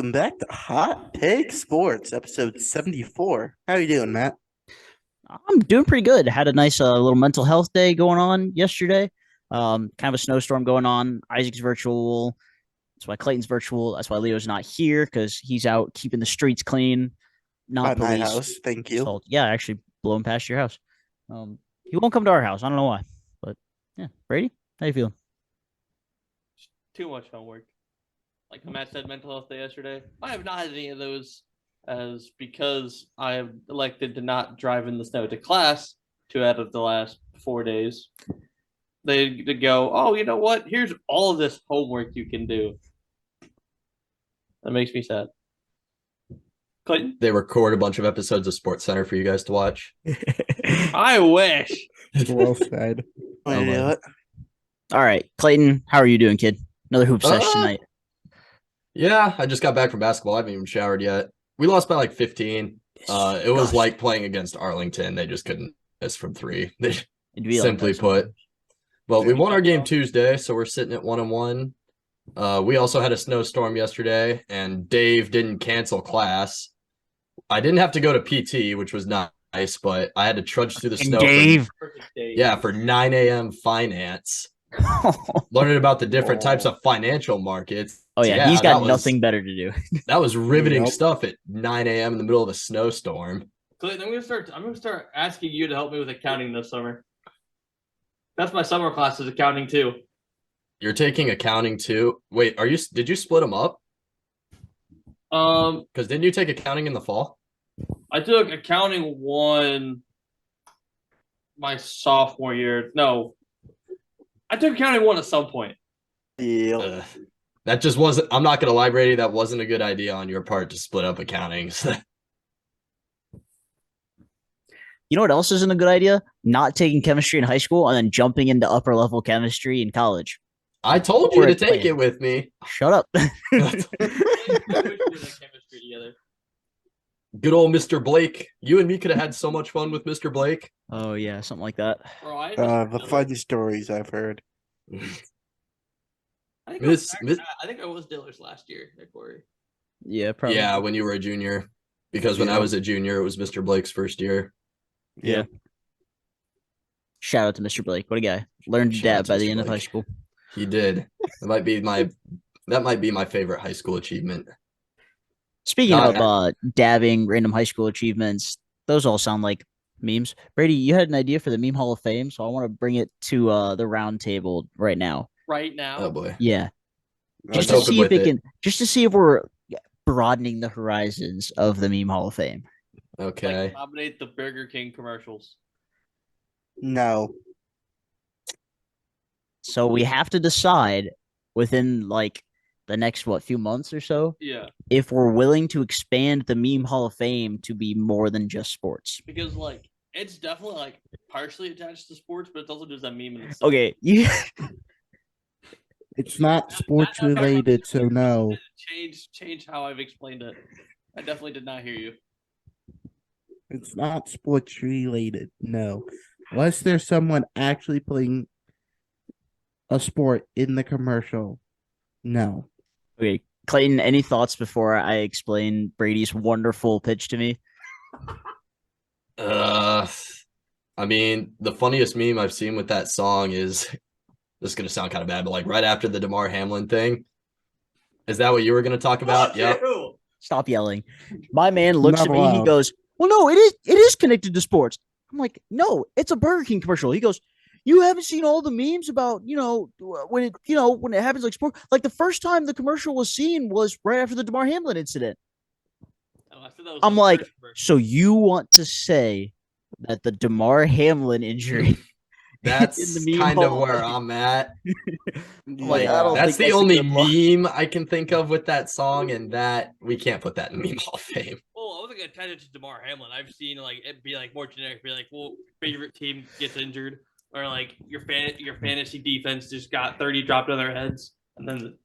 Welcome back to Hot Take Sports, episode 74. How are you doing, Matt? I'm doing pretty good. Had a nice little mental health day going on yesterday. Kind of a snowstorm going on. Isaac's virtual. That's why Clayton's virtual. That's why Leo's not here because he's out keeping the streets clean, By not my police. house, thank you. So yeah, actually blowing past your house. He won't come to our house. I don't know why, but yeah. Brady, how you feeling? Too much homework. Like Matt said, mental health day yesterday. I have not had any of those as because I have elected to not drive in the snow to class 2 out of the last 4 days. They go, oh, you know what? Here's all of this homework you can do. That makes me sad. Clayton? They record a bunch of episodes of Sports Center for you guys to watch. I wish. Well said. Oh, You do it? All right, Clayton, how are you doing, kid? Another hoop session tonight. Yeah, I just got back from basketball. I haven't even showered yet. We lost by like 15. It was like playing against Arlington. They just couldn't miss from three. They simply put. Well, we won our game Tuesday, so we're sitting at 1-1. We also had a snowstorm yesterday, and Dave didn't cancel class. I didn't have to go to PT, which was nice, but I had to trudge through the snow. Dave. For 9 a.m. finance. Learning about the different types of financial markets. Oh, yeah, he's got nothing better to do. That was riveting stuff at 9 a.m. in the middle of a snowstorm. Clayton, I'm gonna start asking you to help me with accounting this summer. That's my summer class is accounting too. You're taking accounting too? Wait, did you split them up? Because didn't you take accounting in the fall? I took accounting one my sophomore year. No, I took accounting one at some point. Yeah. That just wasn't. I'm not gonna lie, Brady. That wasn't a good idea on your part to split up accounting. You know what else isn't a good idea? Not taking chemistry in high school and then jumping into upper level chemistry in college. I told you to take it with me. Shut up. Good old Mr. Blake. You and me could have had so much fun with Mr. Blake. Oh, yeah, something like that. Bro, The fun stories I've heard. I think I was Diller's last year, Corey. Yeah, probably. Yeah, when you were a junior. Because when I was a junior, it was Mr. Blake's first year. Yeah. Shout out to Mr. Blake. What a guy. Learned to dab by the end of high school. He did. That might be my favorite high school achievement. Speaking of dabbing, random high school achievements, those all sound like memes. Brady, you had an idea for the Meme Hall of Fame, so I want to bring it to the round table right now. Right now? Oh boy. Yeah. Just to see if we're broadening the horizons of the Meme Hall of Fame. Okay. Like nominate the Burger King commercials. No. So we have to decide within like the next few months or so. Yeah. If we're willing to expand the Meme Hall of Fame to be more than just sports. Because it's definitely partially attached to sports, but it's also just a meme in itself. Okay. It's not sports related, so no. Change how I've explained it. I definitely did not hear you. It's not sports related, no. Unless there's someone actually playing a sport in the commercial, no. Okay, Clayton, any thoughts before I explain Brady's wonderful pitch to me? I mean, the funniest meme I've seen with that song is, this is going to sound kind of bad, but right after the Damar Hamlin thing. Is that what you were going to talk about? Yeah. Stop yelling. My man looks at me, he goes, well, no, it is connected to sports. I'm like, no, it's a Burger King commercial. He goes, you haven't seen all the memes about, when it happens like sport. Like the first time the commercial was seen was right after the Damar Hamlin incident. I'm like, so you want to say that the Damar Hamlin injury that's kind of where I'm at. That's the only meme I can think of with that song, and that we can't put that in Meme Hall of Fame. Well, I wasn't gonna tie it to Damar Hamlin. I've seen it be more generic, be well, favorite team gets injured, or your fantasy defense just got 30 dropped on their heads, and then the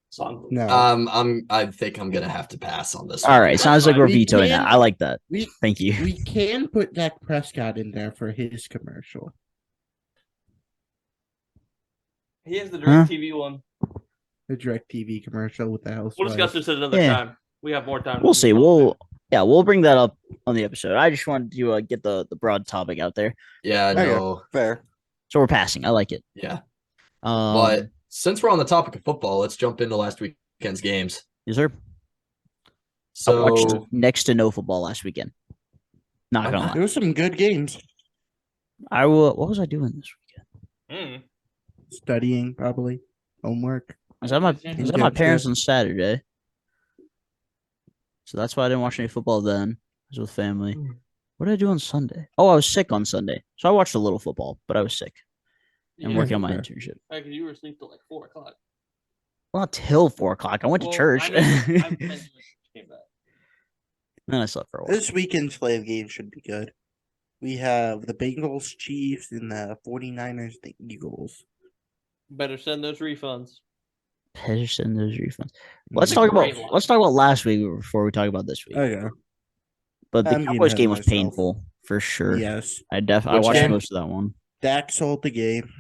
song. No. I think I'm gonna have to pass on this. All right, sounds like we're vetoing that. I like that. Thank you. We can put Dak Prescott in there for his commercial. He has the direct TV one. a DirecTV commercial with the house. We'll discuss this at another time. We have more time. We'll see. We'll bring that up on the episode. I just wanted to get the broad topic out there. Yeah, no. Fair. So we're passing. I like it. Yeah. But since we're on the topic of football, let's jump into last weekend's games. Yes, sir. So I watched next to no football last weekend. Not gonna lie. There were some good games. What was I doing this weekend? Studying, probably. Homework. I was at my parents on Saturday. So that's why I didn't watch any football then. I was with family. What did I do on Sunday? Oh, I was sick on Sunday. So I watched a little football, but I was sick. And working on my internship. Because you were asleep till like 4 o'clock. Well, not till 4 o'clock. I went to church. Came back. Then I slept for a while. This weekend's slave game should be good. We have the Bengals, Chiefs, and the 49ers, the Eagles. Better send those refunds. Better send those refunds. Let's talk about last week before we talk about this week. Okay. But the Cowboys game was painful for sure. Yes. I watched most of that one. Dak sold the game.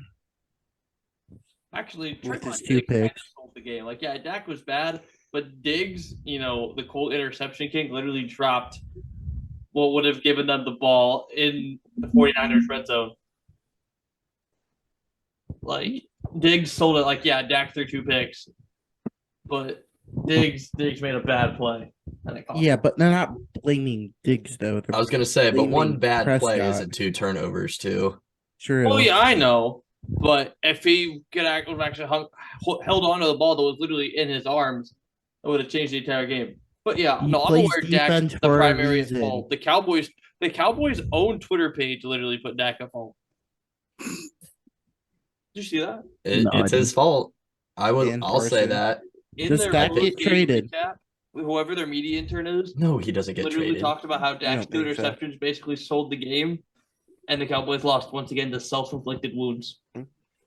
Actually, with Trent his 2 picks. Sold the game. Like, yeah, Dak was bad, but Diggs, the cold interception king, literally dropped what would have given them the ball in the 49ers red zone. Like, Diggs sold it like, yeah, Dak threw 2 picks, but Diggs made a bad play. Yeah, but they're not blaming Diggs, though. I was going to say, but one bad play isn't 2 turnovers, too. True. Oh, yeah, I know. But if he could have actually held on to the ball that was literally in his arms, it would have changed the entire game. But yeah, I'm aware Dak's the primary fault. The Cowboys' own Twitter page literally put Dak at fault. Did you see that? It's his fault. I'll say that. Does Dak get traded? Whoever their media intern is. No, he doesn't get traded. Literally talked about how Dak's 2 interceptions basically sold the game, and the Cowboys lost once again to self-inflicted wounds.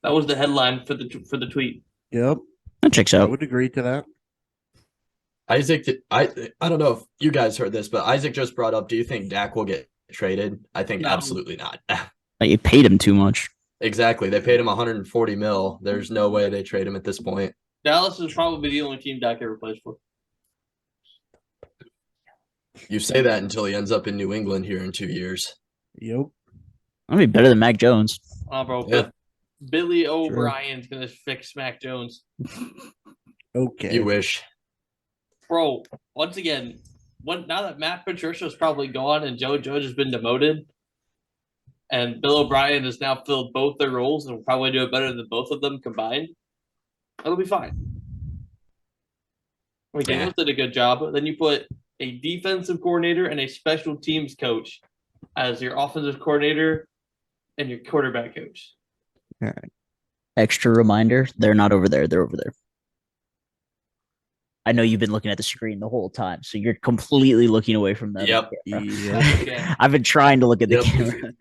That was the headline for the tweet. Yep, that checks out. I would agree to that. Isaac, I don't know if you guys heard this, but Isaac just brought up, do you think Dak will get traded? I think absolutely not. Like, you paid him too much. Exactly. They paid him $140 million. There's no way they trade him at this point. Dallas is probably the only team Dak ever plays for. You say that until he ends up in New England here in 2 years. Yep. That'd be better than Mac Jones. Oh, bro. Yeah. Billy O'Brien's going to fix Mac Jones. Okay. You wish. Bro, once again, now that Matt Patricia's probably gone and Joe Judge has been demoted, and Bill O'Brien has now filled both their roles and will probably do it better than both of them combined, it'll be fine. McDaniels did a good job. Then you put a defensive coordinator and a special teams coach as your offensive coordinator and your quarterback coach. All right. Extra reminder, they're not over there. They're over there. I know you've been looking at the screen the whole time, so you're completely looking away from them. Yep. Yeah. I've been trying to look at the camera.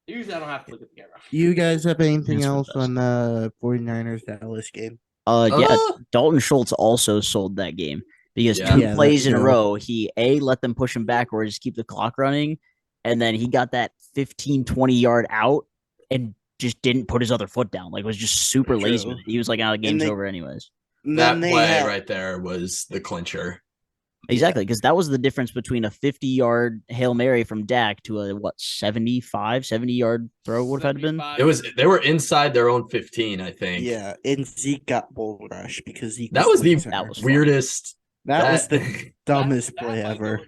Usually I don't have to look at the camera. You guys have anything else on the 49ers Dallas game? Yeah, Dalton Schultz also sold that game because 2 plays in a row, he let them push him backwards, keep the clock running, and then he got that 15, 20-yard out and just didn't put his other foot down. Like, it was just super lazy. He was like, the game's over anyways. That play right there was the clincher. Exactly, because that was the difference between a 50-yard Hail Mary from Dak to a 70-yard throw would have been. They were inside their own 15, I think. Yeah, and Zeke got bull rush because Zeke that was the weirdest. That was the dumbest play ever.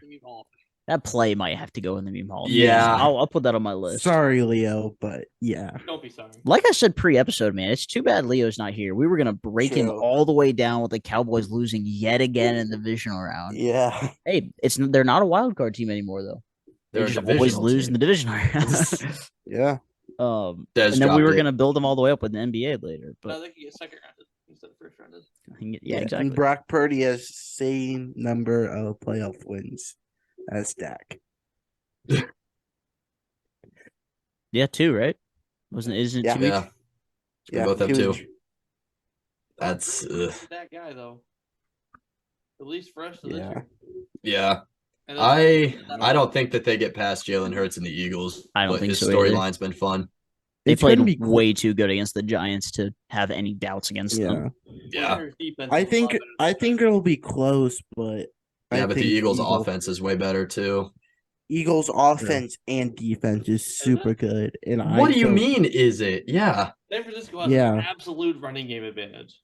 That play might have to go in the meme hall. Yeah. I'll put that on my list. Sorry, Leo, but yeah. Don't be sorry. Like I said pre-episode, man, it's too bad Leo's not here. We were going to break him all the way down with the Cowboys losing yet again in the divisional round. Yeah. Hey, they're not a wild card team anymore, though. They just always lose in the divisional round. Yeah. And then we were going to build them all the way up with the NBA later. But no, they can get second rounded instead of first rounded. Yeah, exactly. And Brock Purdy has the same number of playoff wins as Dak. Yeah, 2, right? Isn't it 2 weeks? Yeah. We both have 2. That's that guy though. At least for us this year. Yeah. I don't think that they get past Jalen Hurts and the Eagles. I don't think his so. His storyline's been fun. They It's gonna played be way too good against the Giants to have any doubts against them. Yeah. 49ers defense I is a think lot better than it'll be close, but Yeah, I but the think Eagles' offense is way better too. Eagles offense and defense is super good. And What do you mean? Is it? Yeah. San Francisco has Yeah. an absolute running game advantage.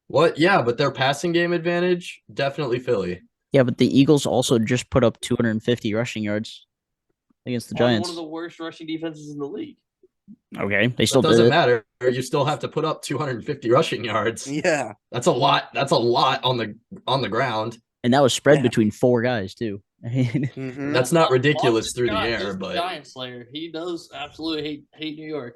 What? Yeah, but their passing game advantage definitely Philly. Yeah, but the Eagles also just put up 250 rushing yards against the Giants. One of the worst rushing defenses in the league. Okay, they still That doesn't did it. matter. You still have to put up 250 rushing yards. Yeah. That's a lot. That's a lot on the ground. And that was spread between 4 guys too. Mhm. That's not ridiculous Boston through the Scott air, is the but Giant Slayer. He does absolutely hate New York.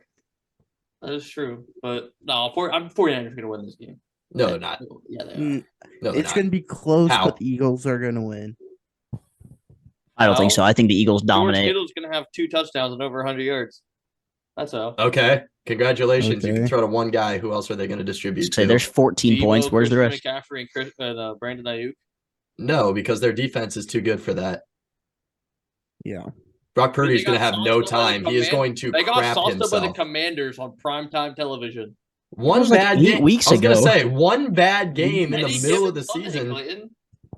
That is true. But no, I'm 49ers going to win this game. no, they're not. Yeah, they are. Mm, No, they're It's not. going to be close, How? but the Eagles are going to win. I don't think so. I think the Eagles dominate. George Kittle's going to have 2 touchdowns and over 100 yards. That's how. Okay. Congratulations. You Okay. can throw to one guy. Who else are they going to distribute Say to? there's 14 Debo, points. Where's the Christian rest? McCaffrey and Brandon Ayuk. No, because their defense is too good for that. Yeah. Brock Purdy's They going to got have no sauced by the time. He is going to They got crap sauced up by the himself. Commanders on primetime television. One was like bad 8 game. weeks I was going to ago. say one bad game in the Any middle of given the Sunday, season. Clayton.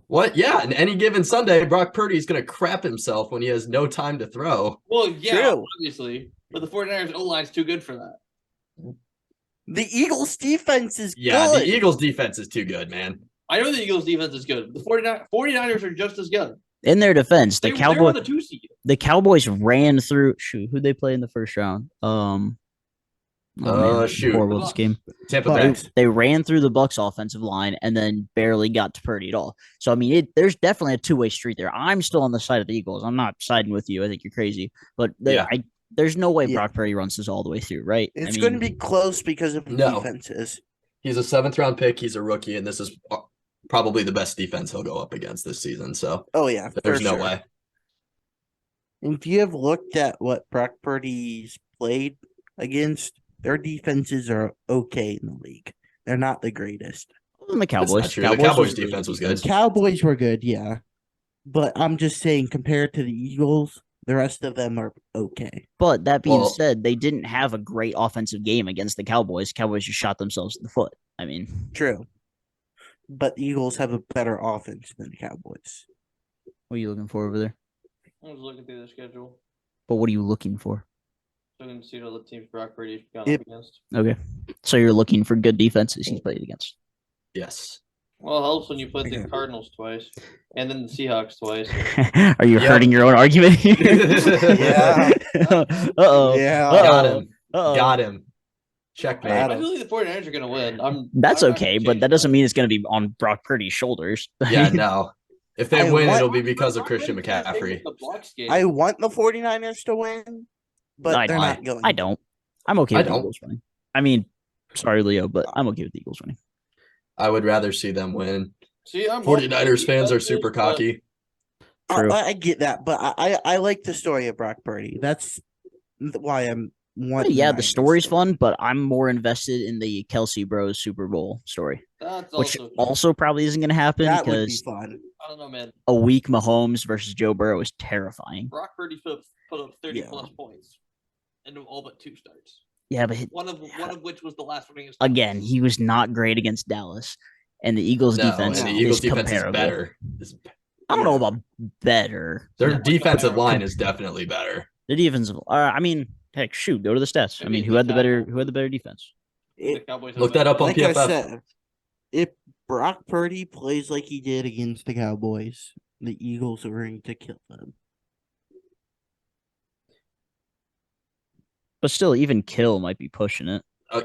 What? Yeah, and any given Sunday, Brock Purdy's going to crap himself when he has no time to throw. Well, yeah, True. obviously. But the 49ers O-line's too good for that. The Eagles defense is Yeah, good. the Eagles defense is too good, man. I know the Eagles defense is good. The 49ers are just as good. In their defense, They're on the 2 seed. the Cowboys ran through. Who'd they play in the first round? Shoot. Horrible this game. Tampa But- Bay. They ran through the Bucks offensive line and then barely got to Purdy at all. So I mean, there's definitely a 2-way street there. I'm still on the side of the Eagles. I'm not siding with you. I think you're crazy, but there's no way Yeah. Brock Purdy runs this all the way through, right? It's going to be close because of the No. defenses. He's a 7th round pick. He's a rookie, and this is probably the best defense he'll go up against this season. So Oh, yeah. there's for no sure. way. If you have looked at what Brock Purdy's played against, their defenses are okay in the league. They're not the greatest. the That's Cowboys. not true. The Cowboys was defense was The good. Cowboys were good, yeah. But I'm just saying, compared to the Eagles, the rest of them are okay. But that being Well- said, they didn't have a great offensive game against the Cowboys. Cowboys just shot themselves in the foot. I mean, True. But the Eagles have a better offense than the Cowboys. what are you looking for over there? I was looking through the schedule. But what are you looking for? Looking to see what the teams Brock Brady's gone Yep. up against. Okay. So you're looking for good defenses he's played against. Yes. Well, it helps when you put the Yeah. Cardinals twice and then the Seahawks twice. Are you Yep. hurting your own argument here? Yeah. Uh-oh. Yeah. Got him. Uh-oh. Got him. I Checkmate. feel like the 49ers are going to win. That's I'm not okay, gonna but change that doesn't mean it's going to be on Brock Purdy's shoulders. Yeah, no. If they I win, want- it'll be because of Brock Christian Brady's gonna stay McCaffrey. with the Bucs game. I want the 49ers to win, but I they're don't. not going. I don't. I'm okay I with the don't. Eagles winning. I mean, sorry, Leo, but I'm okay with the Eagles winning. I would rather see them win. See, I'm 49ers fans are super but cocky. True. I get that, but I like the story of Brock Purdy. That's why I'm wanting. Yeah, the Niners story's to fun, win. but I'm more invested in the Kelsey Bros Super Bowl story, That's which also, also probably isn't going to happen That would be because fun. I don't know, man. a weak Mahomes versus Joe Burrow is terrifying. Brock Purdy put up 30 Yeah. plus points in all but 2 starts. Yeah, but One of which was the last one against again, he was not great against Dallas, and the Eagles' No, defense and the is Eagles defense is comparable. better. I don't know about better. Their Yeah. defensive line is definitely better. The defensive. I mean, heck, shoot, go to the stats. I mean, who had the better defense? The It, Cowboys. Look that up on like PFF. I said, if Brock Purdy plays like he did against the Cowboys, the Eagles are going to kill them. But still, even Kill might be pushing it.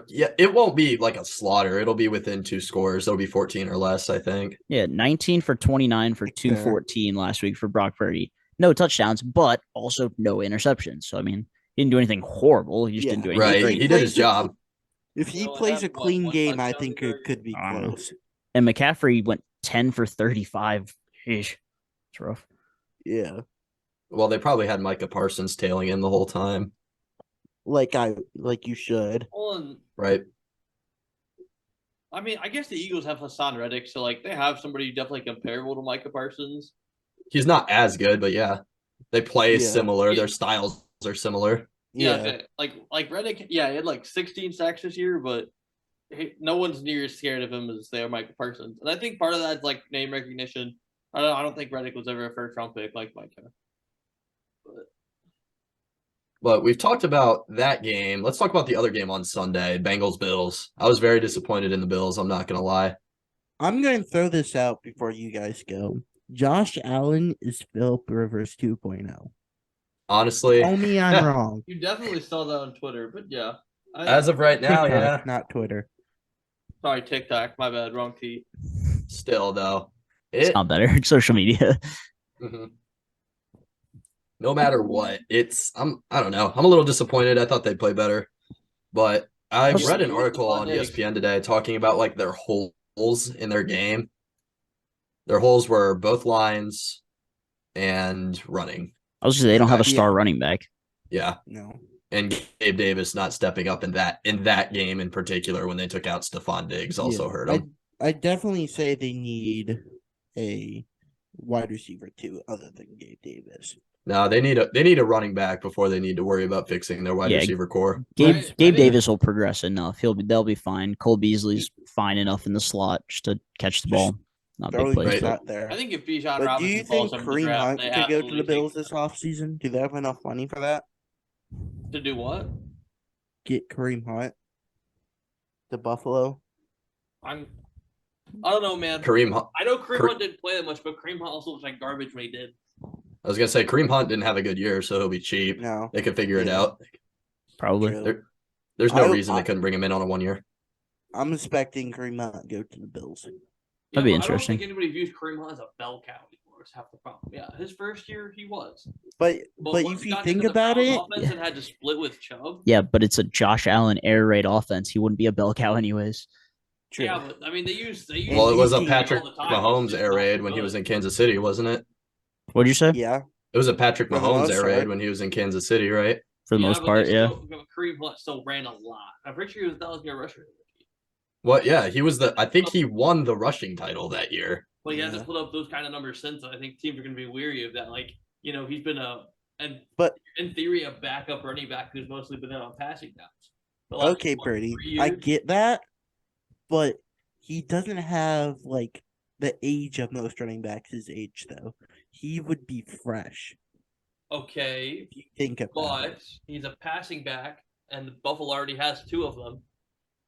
Yeah, it won't be like a slaughter. It'll be within 2 scores. It'll be 14 or less, I think. Yeah, 19 for 29 for 214 last week for Brock Purdy. No touchdowns, but also no interceptions. So I mean, he didn't do anything horrible. He just didn't do anything Right. great. He did his job. If he Well, plays a have, clean one game, I touchdown think in it could be I don't know. close. And McCaffrey went 10 for 35. Sheesh. It's rough. Yeah, Well, they probably had Micah Parsons tailing in the whole time. like you should. Well, Right. I mean, I guess the Eagles have Hassan Reddick, so like they have somebody definitely comparable to Micah Parsons. He's not as good, but yeah. They play Yeah. similar. Yeah. Their styles are similar. Yeah. Like Reddick, he had like 16 sacks this year, but no one's near as scared of him as they are Micah Parsons. And I think part of that is like name recognition. I don't think Reddick was ever a first round pick like Micah. But we've talked about that game. Let's talk about the other game on Sunday, Bengals-Bills. I was very disappointed in the Bills, I'm not going to lie. I'm going to throw this out before you guys go. Josh Allen is Philip Rivers 2.0. Honestly. Tell me I'm wrong. You definitely saw that on Twitter, but yeah. As of right now, TikTok, not Twitter. Sorry, TikTok. My bad. Wrong tweet. Still, though. It's not better. Social media. Mm-hmm. No matter what, I don't know. I'm a little disappointed. I thought they'd play better. But I read an article on ESPN today talking about like their holes in their game. Their holes were both lines and running. I was just they don't have a star running back. Yeah. No. And Gabe Davis not stepping up in that game in particular when they took out Stephon Diggs also hurt him. I definitely say they need a wide receiver too, other than Gabe Davis. No, they need a running back before they need to worry about fixing their wide receiver core. Gabe Davis will progress enough. They'll be fine. Cole Beasley's fine enough in the slot just to catch the ball. Not big plays. There. I think if Bijan But Robinson do you think Kareem Hunt could go to the Bills this offseason? Do they have enough money for that? To do what? Get Kareem Hunt to Buffalo? I don't know, man. I know Kareem Hunt didn't play that much, but Kareem Hunt also looks like garbage when he did. I was gonna say Kareem Hunt didn't have a good year, so he'll be cheap. No, they could figure it out. Probably. There's no reason they couldn't bring him in on a 1 year. I'm expecting Kareem Hunt to go to the Bills. That'd be interesting. I don't think anybody views Kareem Hunt as a bell cow anymore. It's half the problem. Yeah, his first year he was. But if you think about it, and had to split with Chubb. Yeah, but it's a Josh Allen air raid offense. He wouldn't be a bell cow anyways. True. Yeah, but I mean they use. Well, it was a Patrick Mahomes air raid when he was in Kansas City, wasn't it? What'd you say? Yeah. It was a Patrick Mahomes air raid when he was in Kansas City, right? For the most part, yeah. Kareem Hunt still ran a lot. I'm pretty sure he was a 1,000-yard rusher. Well, yeah, I think he won the rushing title that year. But he hasn't put up those kind of numbers since. I think teams are going to be weary of that. Like, he's been in theory, a backup running back who's mostly been on passing downs. Okay, Brady, I get that, but he doesn't have like the age of most running backs his age, though. He would be fresh. Okay, if you think about it. He's a passing back, and Buffalo already has two of them.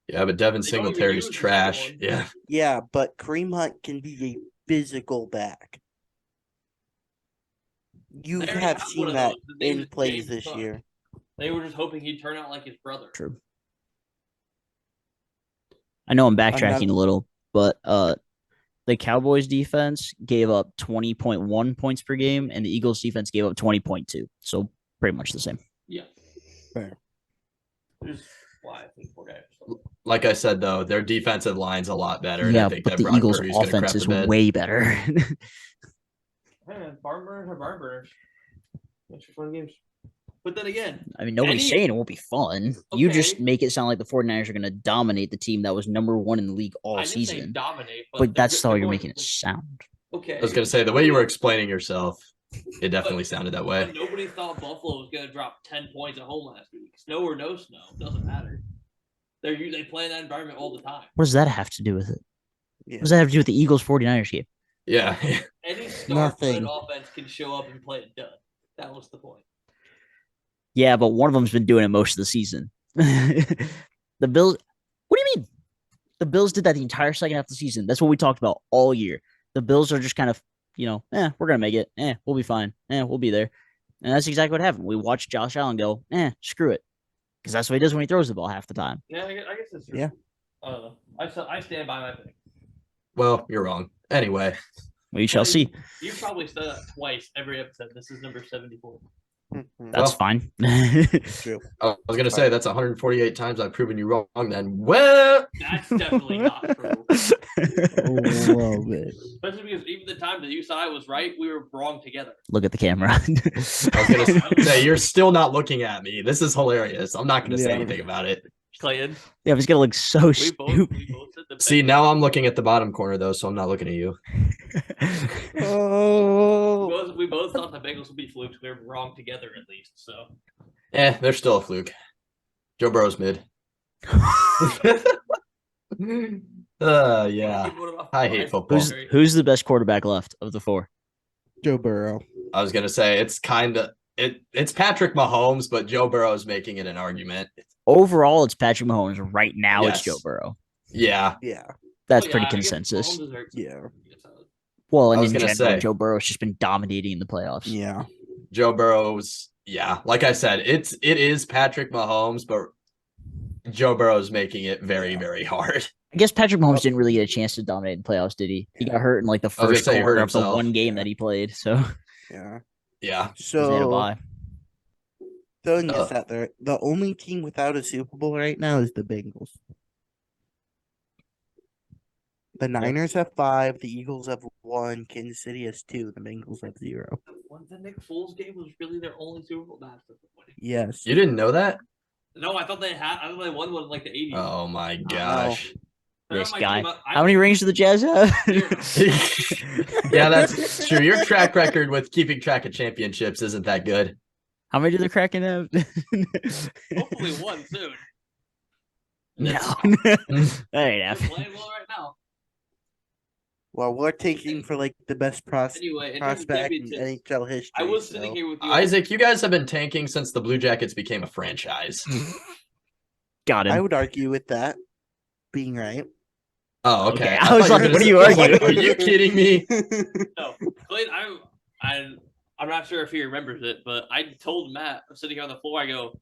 Yeah, but Devin Singletary's trash. Yeah. Yeah, but Kareem Hunt can be a physical back. You have seen that in plays this year. They were just hoping he'd turn out like his brother. True. I know I'm backtracking a little, but the Cowboys defense gave up 20.1 points per game, and the Eagles defense gave up 20.2. So pretty much the same. Yeah. Fair. Like I said, though, their defensive line's a lot better. Yeah, I think but the Eagles' offense is way better. Man, barn burners are barn burners. That's for fun games. But then again, I mean, nobody's saying it won't be fun. Okay. You just make it sound like the 49ers are going to dominate the team that was #1 in the league all season. I didn't say dominate, but that's how you're making it sound. Okay. I was going to say, the way you were explaining yourself, it definitely sounded that way. Nobody thought Buffalo was going to drop 10 points at home last week. Snow or no snow, doesn't matter. They play in that environment all the time. What does that have to do with it? Yeah. What does that have to do with the Eagles 49ers game? Yeah. Any star-footed offense can show up and play it done. That was the point. Yeah, but one of them's been doing it most of the season. The Bills. What do you mean? The Bills did that the entire second half of the season. That's what we talked about all year. The Bills are just kind of, we're gonna make it. We'll be fine. We'll be there. And that's exactly what happened. We watched Josh Allen go, screw it, because that's what he does when he throws the ball half the time. Yeah, I guess that's true. Yeah. I don't know. I stand by my pick. Well, you're wrong. Anyway, we shall see. You probably said that twice every episode. This is number 74. That's fine. True. I was going to say that's 148 times I've proven you wrong. Then, well, that's definitely not true. Especially because even the time that you said I was right, we were wrong together. Look at the camera. I was going to say you're still not looking at me. This is hilarious. I'm not going to say anything about it. Clayton. Yeah, he's gonna look so stupid. See, now I'm looking at the bottom corner though, so I'm not looking at you. We both thought the Bengals would be flukes. We were wrong together at least. So They're still a fluke. Joe Burrow's mid. Yeah. I hate football. Who's the best quarterback left of the 4? Joe Burrow. I was gonna say it's Patrick Mahomes, but Joe Burrow is making it an argument. Overall, it's Patrick Mahomes. Right now, Yes. it's Joe Burrow. Yeah. That's pretty consensus. Yeah. Well, and I was in gonna general, say- Joe Burrow's just been dominating in the playoffs. Yeah. Joe Burrow's, like I said, it is Patrick Mahomes, but Joe Burrow's making it very, very hard. I guess Patrick Mahomes didn't really get a chance to dominate in the playoffs, did he? He got hurt in like the I was first gonna say he hurt quarter of the himself. one game that he played. So Yeah. Yeah. he had a So bye. throwing this out there, the only team without a Super Bowl right now is the Bengals. The Niners have 5, the Eagles have 1, Kansas City has 2, the Bengals have 0. The Nick Foles game was really their only Super Bowl match. Yes. You didn't know that? No, I thought they won one in like the 80s. Oh my gosh. This guy. How many rings do the Jazz have? Yeah, that's true. Your track record with keeping track of championships isn't that good. How many do the Kraken have? Hopefully one soon. No. That ain't They're happening. playing well right now. Well, we're taking for like the best Anyway, in terms of prospect in championships, NHL history. I was so- sitting here with you. Isaac, you guys have been tanking since the Blue Jackets became a franchise. Got I him. would argue with that being right. Oh, okay. Okay, I was thought like, were what are gonna you say- arguing? Are you kidding me? No, Clayton, I'm not sure if he remembers it, but I told Matt, I'm sitting here on the floor, I go,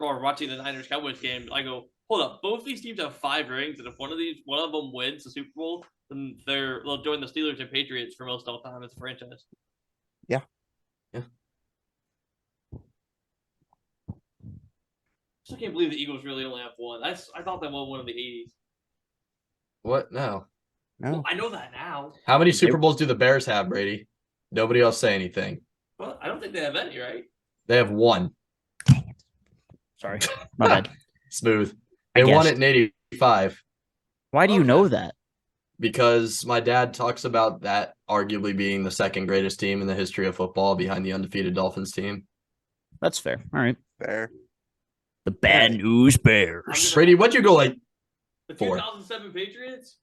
or watching the Niners Cowboys game, I go, hold up, both these teams have 5 rings, and if one of them wins the Super Bowl, then they'll join the Steelers and Patriots for most all time as a franchise. Yeah. Yeah. I can't believe the Eagles really only have 1. I thought they won one in the 80s. What? No. No. I know that now, How many Super Bowls do the Bears have, Brady? Nobody else say anything. but I don't think they have any, right? They have 1. Sorry. My bad. Smooth. I They won guessed. it in 85 Why do you Okay. know that? because my dad talks about that arguably being the second greatest team in the history of football behind the undefeated Dolphins team. That's fair. All right. Fair. The Bad News Bears. Brady, what'd you go like? The 4. 2007 Patriots?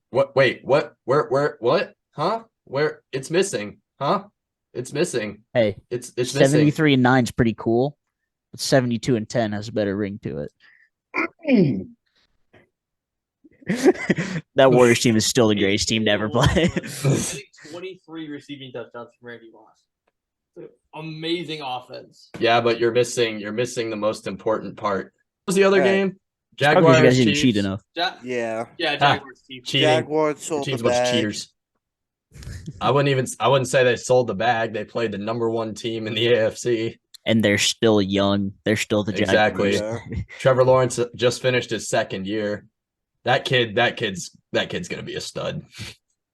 What? Wait, what? Where? What? Huh? Where? It's missing. Huh? It's missing. Hey, It's missing. 73 and 9 is pretty cool, but 72 and 10 has a better ring to it. That Warriors team is still the greatest team to ever play. I think 23 receiving touchdowns from Randy Moss. Amazing offense. Yeah, but you're missing the most important part. What was the other Right. game? Probably Jaguars. you guys didn't Chiefs. cheat enough. Yeah. Yeah, Jaguars Chiefs. Cheating. Jaguars Your sold team's the a bunch of bag. cheaters. I wouldn't say they sold the bag. They played the number 1 team in the AFC. And they're still young. They're still the Exactly. Jaguars. Yeah. Trevor Lawrence just finished his 2nd year. That kid's gonna be a stud.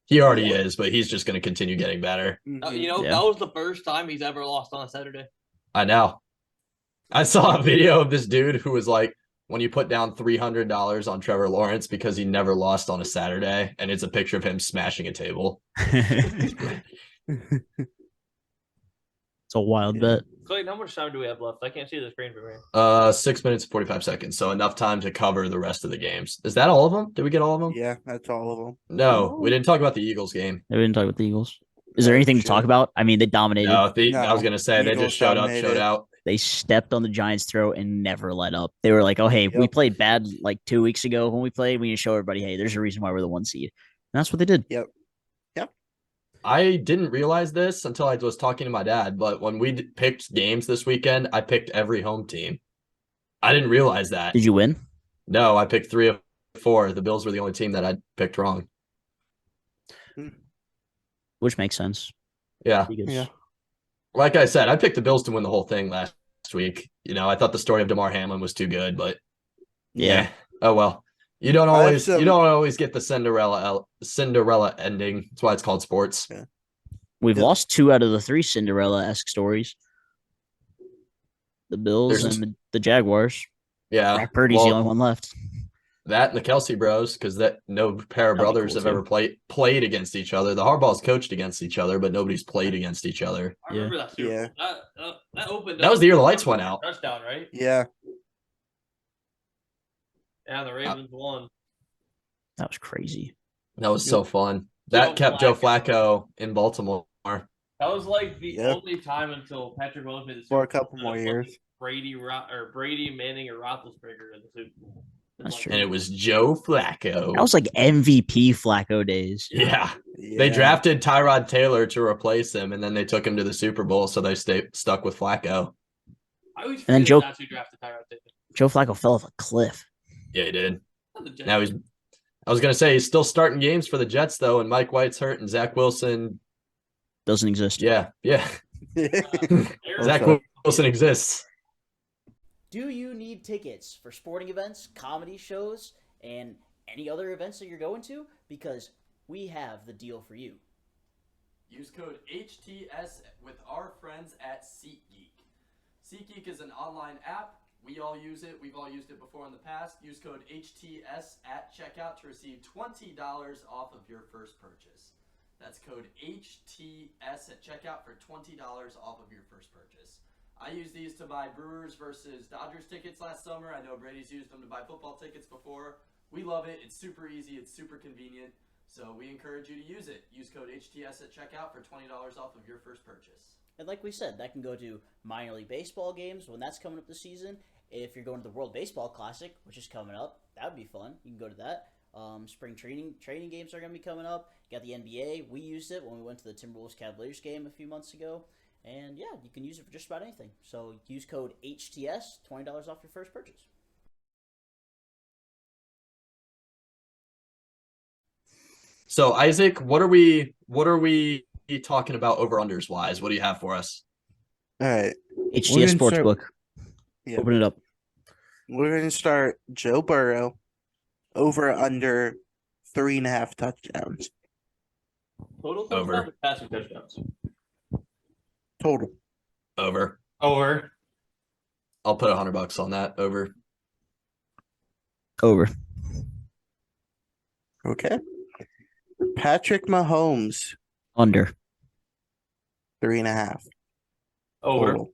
He already is, but he's just gonna continue getting better. Mhm. Yeah. That was the first time he's ever lost on a Saturday. I know. I saw a video of this dude who was like, when you put down $300 on Trevor Lawrence because he never lost on a Saturday, and it's a picture of him smashing a table. It's a wild bet. Clayton, how much time do we have left? I can't see the screen from here. 6 minutes, 45 seconds. So enough time to cover the rest of the games. Is that all of them? Did we get all of them? Yeah, that's all of them. No, we didn't talk about the Eagles game. We didn't talk about the Eagles. Is there anything to talk about? I mean, they dominated. No, No, I was gonna say they Eagles just showed up, dominated. showed out. They stepped on the Giants' throat and never let up. They were like, "Oh, hey, we Yep. played bad like 2 weeks ago when we played. We need to show everybody, hey, there's a reason why we're the 1 seed." And that's what they did. Yep. I didn't realize this until I was talking to my dad, but when we picked games this weekend, I picked every home team. I didn't realize that. Did you win? No, I picked 3 of 4. The Bills were the only team that I picked wrong. Which makes sense. Yeah. Because Yeah. Like I said, I picked the Bills to win the whole thing last week. You know, I thought the story of DeMar Hamlin was too good, but Yeah. Oh well. You don't I have always some- you don't always get the Cinderella ending. That's why it's called sports. we've Yeah. lost 2 out of the 3 Cinderella-esque stories. The Bills There's- and the Jaguars. Yeah. Brock Purdy's the only one left. That and the Kelsey Bros, because that no pair of That'd be brothers cool, have ever played against each other. The Harbaughs coached against each other, but nobody's played against each other. I remember that Super Yeah. Bowl. That was the year the lights went out. Touchdown, right? Yeah. Yeah, the Ravens won. That was crazy. That was so fun. That kept Joe Flacco in Baltimore. That was like the only time until Patrick Mahomes made the Super Bowl for a couple more years. Brady, Manning, or Roethlisberger in the Super Bowl. That's true. And it was Joe Flacco. That was like MVP Flacco days. Yeah. They drafted Tyrod Taylor to replace him, and then they took him to the Super Bowl, so they stuck with Flacco. And then Joe drafted Tyrod Taylor. Joe Flacco fell off a cliff. Yeah, he did. Now I was going to say he's still starting games for the Jets, though, and Mike White's hurt, and Zach Wilson doesn't exist. Yeah. Zach Wilson exists. Do you need tickets for sporting events, comedy shows, and any other events that you're going to? Because we have the deal for you. Use code HTS with our friends at SeatGeek. SeatGeek is an online app. We all use it. We've all used it before in the past. Use code HTS at checkout to receive $20 off of your first purchase. That's code HTS at checkout for $20 off of your first purchase. I used these to buy Brewers versus Dodgers tickets last summer. I know Brady's used them to buy football tickets before. We love it. It's super easy. It's super convenient. So we encourage you to use it. Use code HTS at checkout for $20 off of your first purchase. And like we said, that can go to minor league baseball games when that's coming up this season. If you're going to the World Baseball Classic, which is coming up, that would be fun. You can go to that. Spring training games are going to be coming up. You got the NBA. We used it when we went to the Timberwolves-Cavaliers game a few months ago. And yeah, you can use it for just about anything. So use code HTS, $20 off your first purchase. So Isaac, what are we talking about over-unders wise? What do you have for us? All right. HTS Sportsbook. Yeah. Open it up. We're going to start Joe Burrow over under 3.5 touchdowns. Total over passing touchdowns. Total. Over. I'll put $100 on that. Over. Okay. Patrick Mahomes. Under. 3.5. Over. Total.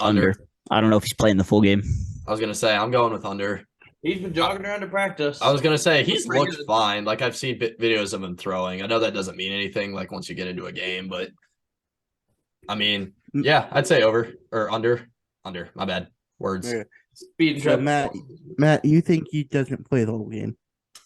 Under. I don't know if he's playing the full game. I was gonna say I'm going with under. He's been jogging around to practice. I was gonna say he's looked fine. Like I've seen videos of him throwing. I know that doesn't mean anything. Like once you get into a game, but I mean, yeah, I'd say over or under. Under. My bad. Words. Yeah. Speed So Matt, you think he doesn't play the whole game?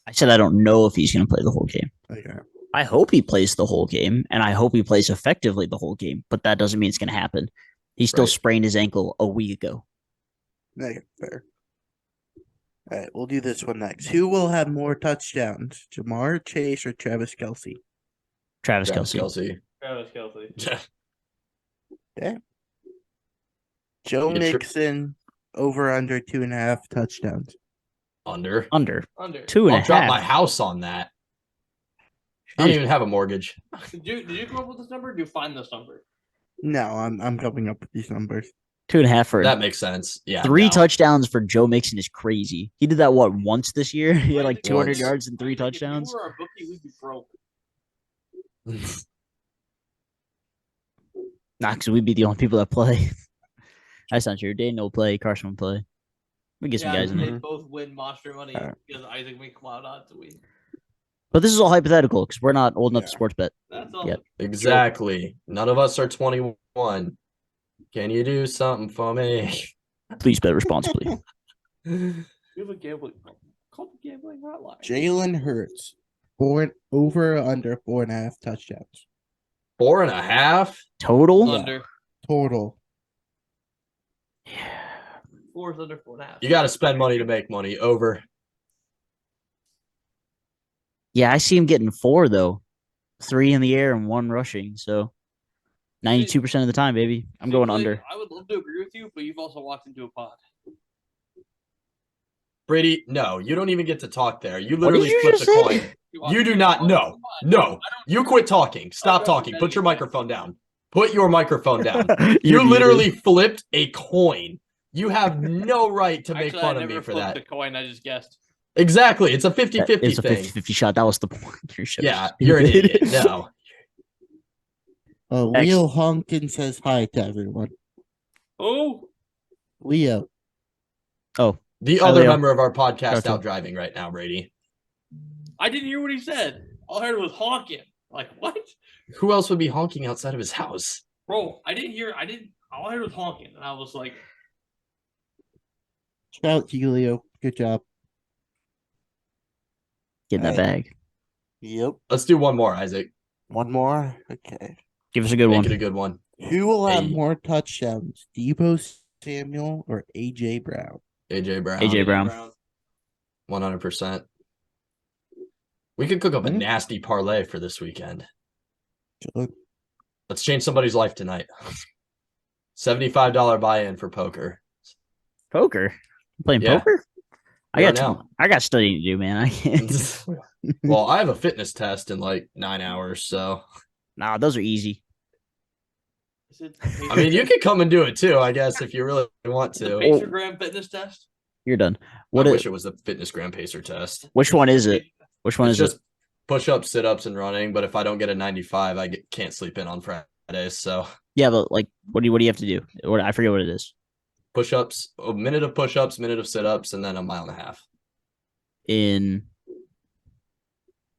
I said I don't know if he's going to play the whole game. Okay. I hope he plays the whole game, and I hope he plays effectively the whole game, but that doesn't mean it's going to happen. He still sprained his ankle a week ago. Okay, fair. All right, we'll do this one next. Who will have more touchdowns, Jamar Chase or Travis Kelce? Travis Kelce. Travis Kelce. Okay. Joe Mixon over under 2.5 touchdowns. Under. 2.5. I'll drop my house on that. I don't even have a mortgage. Did you come up with this number? Or did you find this number? No, I'm coming up with these numbers. 2.5 for that makes sense. Yeah. 3 touchdowns for Joe Mixon is crazy. He did that once this year? He had like 200 yards and 3 touchdowns. If you were a bookie, we'd be broke. Nah, because we'd be the only people that play. That's not true. Dane will play. Carson will play. We get some guys in they there. both win monster money because Isaac may come out on to win. But this is all hypothetical because we're not old enough to sports bet. That's all. Yep. Exactly. None of us are 21. Can you do something for me? Please bet responsibly. You have a gambling problem. Call the gambling hotline. Jalen Hurts over or under 4.5 touchdowns. 4.5 total. Under. Total. Yeah. 4 is under 4.5. You got to spend money to make money. Over. Yeah, I see him getting 4 though, 3 in the air and 1 rushing. So 92% of the time, baby. I'm going under. I would love to agree with you, but you've also walked into a pod. Brady, no, you don't even get to talk there. You literally flipped a coin. You You do not. No. You quit talking. Stop talking. Put your microphone down. Put your microphone down. You literally flipped a coin. You have no right to make fun of me for that. The coin, I just guessed. Exactly. It's a 50-50 It's a thing. 50-50 shot. That was the point. Yeah, you're an idiot. No. Leo Honkin says hi to everyone. Oh, Leo. Oh, the other member of our podcast out driving right now, Brady. I didn't hear what he said. All I heard was honking. Like, what? Who else would be honking outside of his house? Bro, I didn't hear. All I heard was honking. And I was like, shout out to you, Leo. Good job. Get that bag. Yep. Let's do one more, Isaac. One more? Okay. Give us a good one. Make it a good one. Who will have more touchdowns, Deebo Samuel or A.J. Brown? A.J. Brown. A.J. Brown. 100%. We could cook up a nasty parlay for this weekend. Sure. Let's change somebody's life tonight. $75 buy-in for poker. Poker? You playing poker? I got studying to do, man. I can't. Well, I have a fitness test in like 9 hours, so. Nah, those are easy. I mean, you could come and do it too, I guess, if you really want to. Pacergram fitness test? You're done. I wish it was the fitness gram pacer test. Which one is it? Which one is just push-ups, sit-ups, and running. But if I don't get a 95, I can't sleep in on Fridays. So yeah, but like, what do you have to do? I forget what it is. Push-ups, a minute of push-ups, minute of sit-ups, and then a mile and a half. In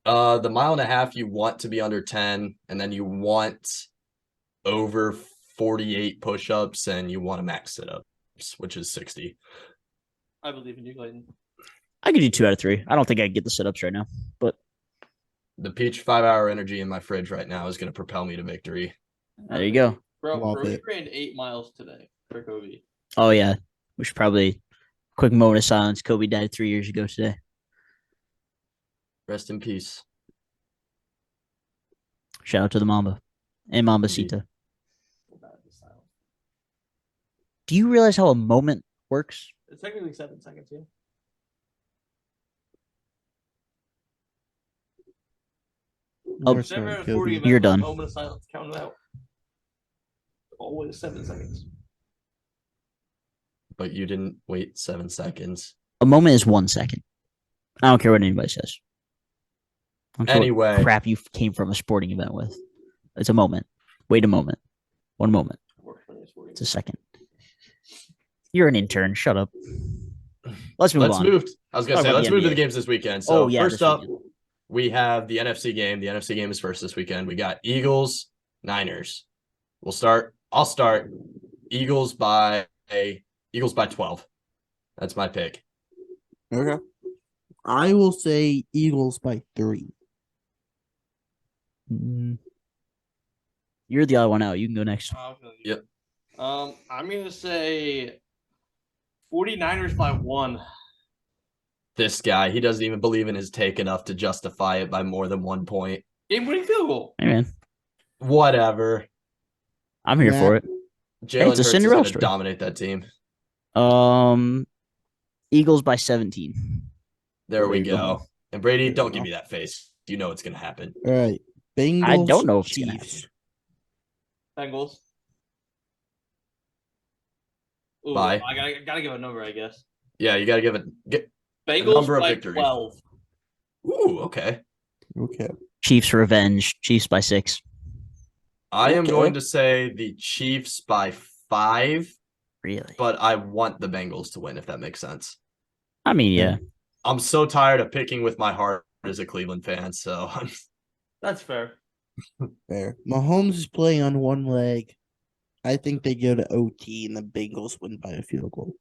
the mile and a half, you want to be under 10, and then you want over 48 push-ups, and you want a max sit-ups, which is 60. I believe in you, Clayton. I could do 2 out of 3. I don't think I can get the sit-ups right now, but the peach 5-hour energy in my fridge right now is going to propel me to victory. There you go. Bro, you ran 8 miles today for Kobe. Oh, yeah. We should probably quick moment of silence. Kobe died 3 years ago today. Rest in peace. Shout out to the Mamba and Mambacita. Do you realize how a moment works? It's technically 7 seconds, yeah. You're done. Moment of silence, count it out. Always 7 seconds. But you didn't wait 7 seconds. A moment is 1 second. I don't care what anybody says. Anyway, what crap you came from a sporting event with. It's a moment. Wait a moment. 1 moment. It's a second. You're an intern. Shut up. Let's move on. I was going to say, let's move to the games this weekend. So first up, we have the NFC game. The NFC game is first this weekend. We got Eagles, Niners. I'll start. Eagles by 12. That's my pick. Okay. I will say Eagles by 3. You're the other one out. You can go next. Yep. I'm going to say 49ers by 1. This guy, he doesn't even believe in his take enough to justify it by more than 1 point. Game-winning field goal. Hey, man. Whatever. I'm here for it. Jalen Hurts is going to dominate that team. Eagles by 17. There we go. And Brady, don't give me that face. You know it's going to happen. All right. Bengals, I don't know if it's going to happen. Bengals. Ooh, Bye. I gotta give a number, I guess. Yeah, you gotta give Bengals number by of victories. 12. Ooh, okay. Chiefs revenge. Chiefs by 6. I am going to say the Chiefs by 5. Really? But I want the Bengals to win, if that makes sense. I mean, yeah. I'm so tired of picking with my heart as a Cleveland fan, so that's fair. Fair. Mahomes is playing on one leg. I think they go to OT and the Bengals win by a field goal.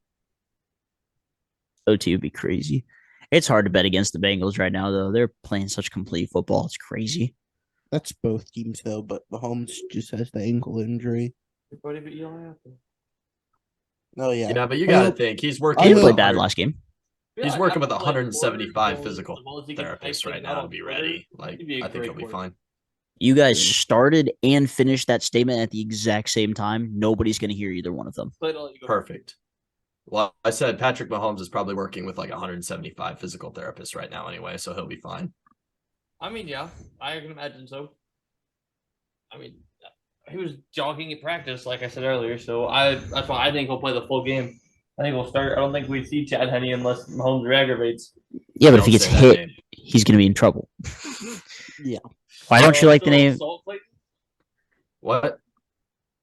OT would be crazy. It's hard to bet against the Bengals right now, though. They're playing such complete football. It's crazy. That's both teams, though, but Mahomes just has the ankle injury. Oh, yeah. Yeah, but you got to think. He's working. He didn't play bad last game. He's working with 175 physical therapists right now to be ready. Like, I think he'll be fine. You guys started and finished that statement at the exact same time. Nobody's going to hear either one of them. Perfect. Well, I said Patrick Mahomes is probably working with like 175 physical therapists right now anyway, so he'll be fine. I mean, yeah, I can imagine so. I mean, he was jogging at practice, like I said earlier, so that's why I think he'll play the full game. I think we'll start. I don't think we see Chad Henne unless Mahomes re-aggravates. Yeah, but if he gets hit, he's going to be in trouble. Yeah. Why don't you like the name? What?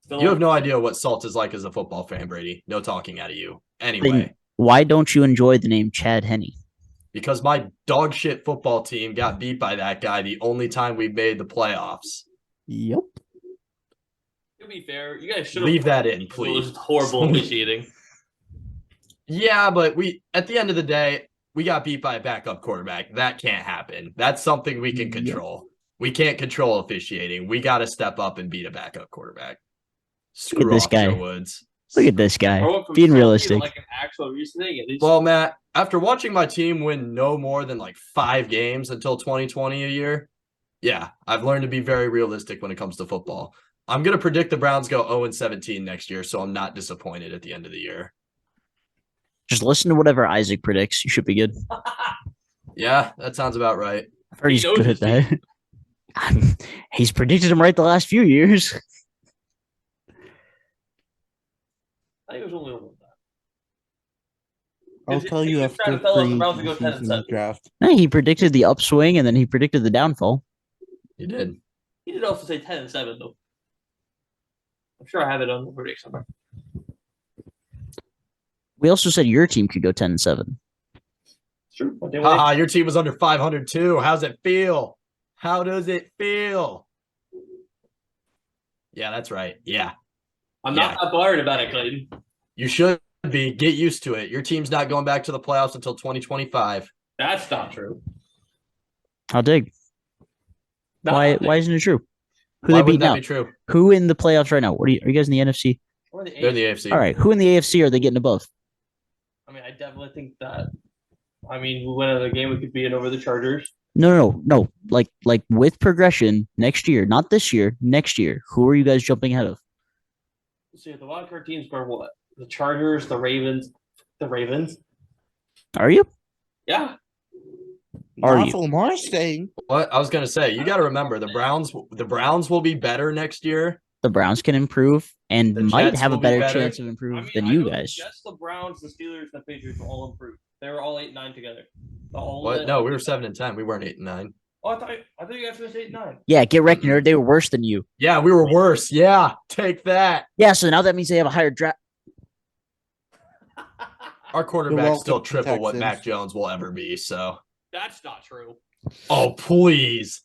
You have no idea what salt is like as a football fan, Brady. No talking out of you. Anyway. Then why don't you enjoy the name Chad Henne? Because my dog shit football team got beat by that guy the only time we made the playoffs. Yep. To be fair, you guys should leave that in, please. It was horrible officiating. Yeah, but at the end of the day, we got beat by a backup quarterback. That can't happen. That's something we can control. Yep. We can't control officiating. We got to step up and beat a backup quarterback. Screw this off, guy. Joe Woods. Look at this guy. Being realistic. Like an actual recent well, Matt, after watching my team win no more than like 5 games until 2020 a year, yeah, I've learned to be very realistic when it comes to football. I'm going to predict the Browns go 0-17 next year, so I'm not disappointed at the end of the year. Just listen to whatever Isaac predicts. You should be good. Yeah, that sounds about right. I've heard he's good at that. He's predicted him right the last few years. I think it was only one time. I'll tell you after the draft. No, he predicted the upswing and then he predicted the downfall. He did. He did also say 10-7 though. I'm sure I have it on the predict somewhere. We also said your team could go 10-7. True. Your team was under 500 too. How's it feel? How does it feel? Yeah, that's right. Yeah. I'm not that worried about it, Clayton. You should be. Get used to it. Your team's not going back to the playoffs until 2025. That's not true. I'll dig. Why isn't it true? Who Why they beat now? Be true? Who in the playoffs right now? Are you guys in the NFC? They're in the AFC. All right. Who in the AFC are they getting above? I mean, I definitely think that. I mean, we win another game, we could beat it over the Chargers. No. Like with progression next year, not this year, next year. Who are you guys jumping ahead of? So the wildcard teams were what? The Chargers, the Ravens, the Ravens. Are you? Yeah. Are you? Lamar's saying. What I was gonna say, you got to remember the Browns will be better next year. The Browns can improve and might have a better chance of improving than you guys. Yes, the Browns, the Steelers, and the Patriots will all improve. They were all 8-9 together. What? No, we were 7-10. We weren't 8-9. Oh, I thought you guys finished 8-9. Yeah, get wrecked, nerd. They were worse than you. Yeah, we were worse. Yeah, take that. Yeah, so now that means they have a higher draft. Our quarterback's still triple what Mac Jones will ever be. So that's not true. Oh, please.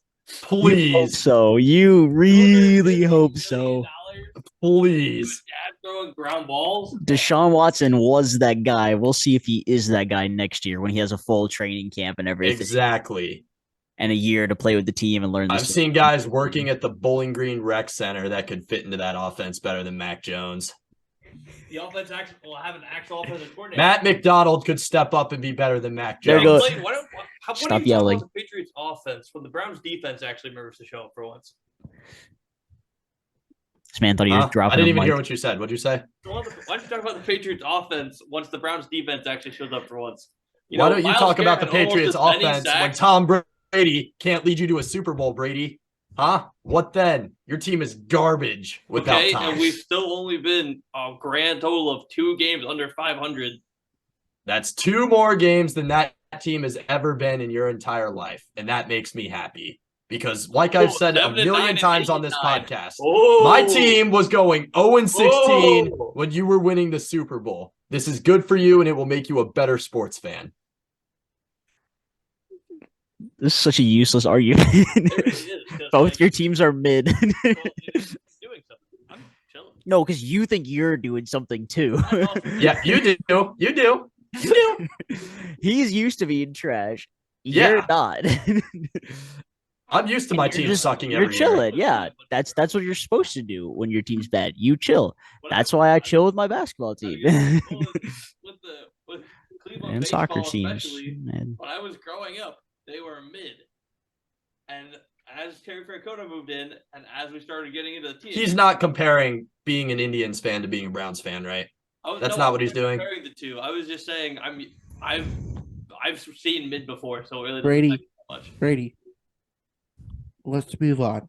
You hope so. You really hope so. Please. Dad throwing ground balls. Deshaun Watson was that guy. We'll see if he is that guy next year when he has a full training camp and everything. Exactly. And a year to play with the team and learn. I've seen guys working at the Bowling Green Rec Center that could fit into that offense better than Mac Jones. The offense will have an actual offensive coordinator. Matt McDonald could step up and be better than Mac Jones. Stop yelling. The Patriots offense when the Browns defense actually remembers to show up for once. This man thought he was dropping. I didn't even hear what you said. What'd you say? Why don't you talk about the Patriots offense once the Browns defense actually shows up for once? Why don't you talk about the Patriots offense when Tom Brady can't lead you to a Super Bowl, Brady? Huh? What then? Your team is garbage without Tom. And we've still only been a grand total of 2 games under 500. That's 2 more games than that team has ever been in your entire life. And that makes me happy. Because like I've said a million times on this podcast, my team was going 0-16 when you were winning the Super Bowl. This is good for you, and it will make you a better sports fan. This is such a useless argument. Both your teams are mid. No, because you think you're doing something too. Yeah, you do. You do. You do. He's used to being trash. You're not. I'm used to my team sucking every year. You're chilling. Yeah, that's what you're supposed to do when your team's bad. You chill. That's why I chill with my basketball team. with Cleveland and soccer teams. When I was growing up, they were mid. And as Terry Francona moved in, and as we started getting into the team, he's not comparing being an Indians fan to being a Browns fan, right? That's not what he's doing. Comparing the two, I was just saying I've seen mid before, so it really Brady, doesn't much. Brady. Let's move on.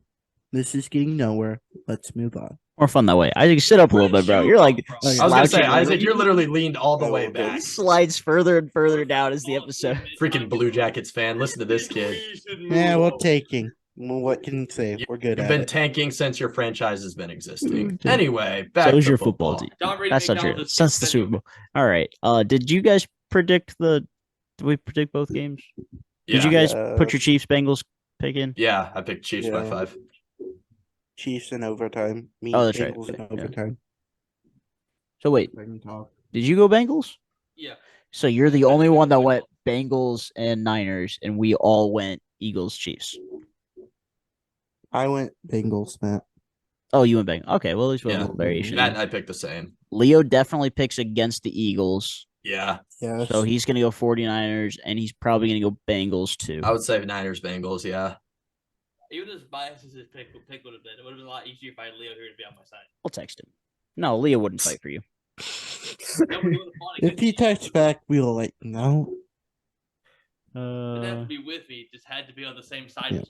This is getting nowhere. Let's move on. More fun that way. Isaac, sit up a little bit, bro. You're like, I was gonna say, Isaac, you're literally leaned all the way back. He slides further and further down as the episode. Freaking Blue Jackets fan. Listen to this kid. Yeah, we're taking. Well, what can you say? We're good You've at been it. tanking since your franchise has been existing. Anyway, back So is to your football team. Tom Brady That's not true. McDonald's That's the Super Bowl. All right. Did you guys predict Did we predict both games? Did you guys put your Chiefs Bengals pick in? Yeah, I picked Chiefs by 5. Chiefs in overtime. That's right. Bengals in overtime. So wait, did you go Bengals? Yeah. So you're the only one that went Bengals and Niners, and we all went Eagles Chiefs. I went Bengals, Matt. Oh, you went Bengals. Okay, well at least we have a little variation. Matt and I picked the same. Leo definitely picks against the Eagles. Yeah. Yes. So he's going to go 49ers, and he's probably going to go Bengals too. I would say Niners, Bengals, yeah. Even as biased as his pick would have been, it would have been a lot easier if I had Leo here to be on my side. I'll text him. No, Leo wouldn't fight for you. If he texts back, we'll let you know. It didn't have to be with me; it just had to be on the same side. Yeah.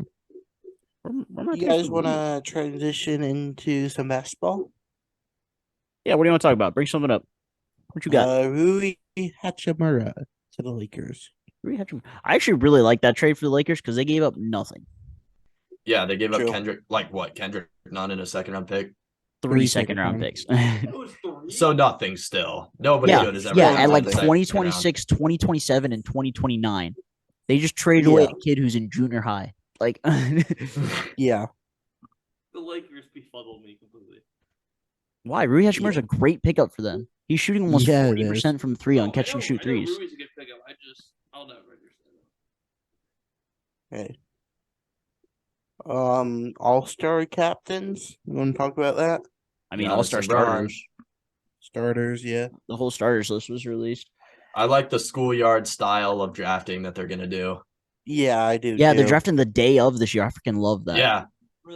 You guys want to transition into some basketball? Yeah, what do you want to talk about? Bring something up. What you got? Rui Hachimura to the Lakers. I actually really like that trade for the Lakers because they gave up nothing. Yeah, they gave up Kendrick, Kendrick Nunn in a second-round pick? 3 second-round picks. So nothing still. Nobody good has ever. Yeah, at like 2026, 2027, and 2029. They just traded away a kid who's in junior high. Like, yeah. The Lakers befuddled me completely. Why? Rui Hachimura is a great pickup for them. He's shooting almost 40% from 3 on catch and shoot threes. Rui's a good pickup. I'll never understand that. All-star captains. You want to talk about that? I mean, all-star starters. Starters, yeah. The whole starters list was released. I like the schoolyard style of drafting that they're gonna do. Yeah, I do. Yeah, they're drafting the day of this year. I freaking love that. Yeah,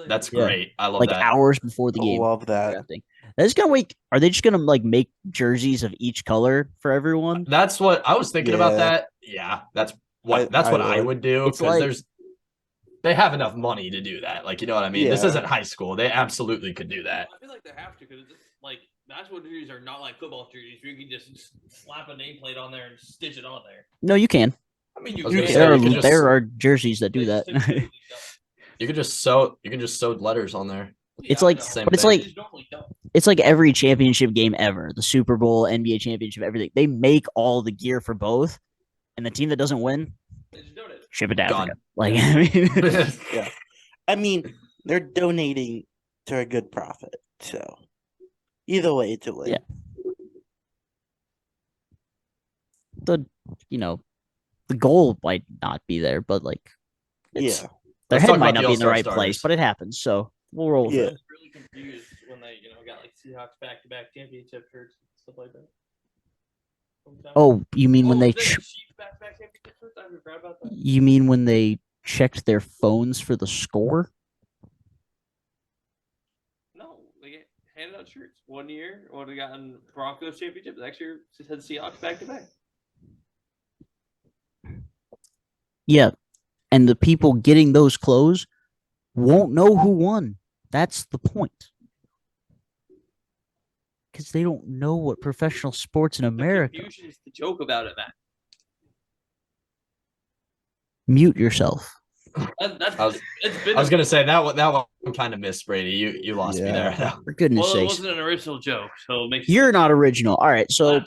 that's great. I love like that. Hours before the game. I love that. Drafting. That's gonna wait. Are they just gonna like make jerseys of each color for everyone? That's what I was thinking about. That. Yeah, that's what I would do because they have enough money to do that. Like, you know what I mean? This isn't high school. They absolutely could do that. I feel like they have to because like basketball jerseys are not like football jerseys. You can just slap a nameplate on there and stitch it on there. No, you can. I mean, there are jerseys that do that. You can just sew letters on there. It's like, but it's like every championship game ever, the Super Bowl, NBA championship, everything. They make all the gear for both, and the team that doesn't win, ship it to Africa. Like, I mean, yeah, I mean, they're donating to a good profit, so either way, it's a win. Yeah. The goal might not be there, but like, their head might not be in the right place, but it happens. So we'll roll with it. I was really confused when they, got like Seahawks back-to-back championship shirts and stuff like that. Oh, you mean when they? Back-to-back championship shirts? I forgot about that. You mean when they checked their phones for the score? No, they handed out shirts. 1 year, would have gotten Broncos championship. Next year, just had Seahawks back-to-back. Yeah, and the people getting those clothes won't know who won. That's the point. Because they don't know what professional sports in America. The confusion is the joke about it, Matt. Mute yourself. I was gonna say that one kind of missed, Brady. You lost me there. For goodness sakes. It wasn't an original joke, so it makes You're not original. All right, so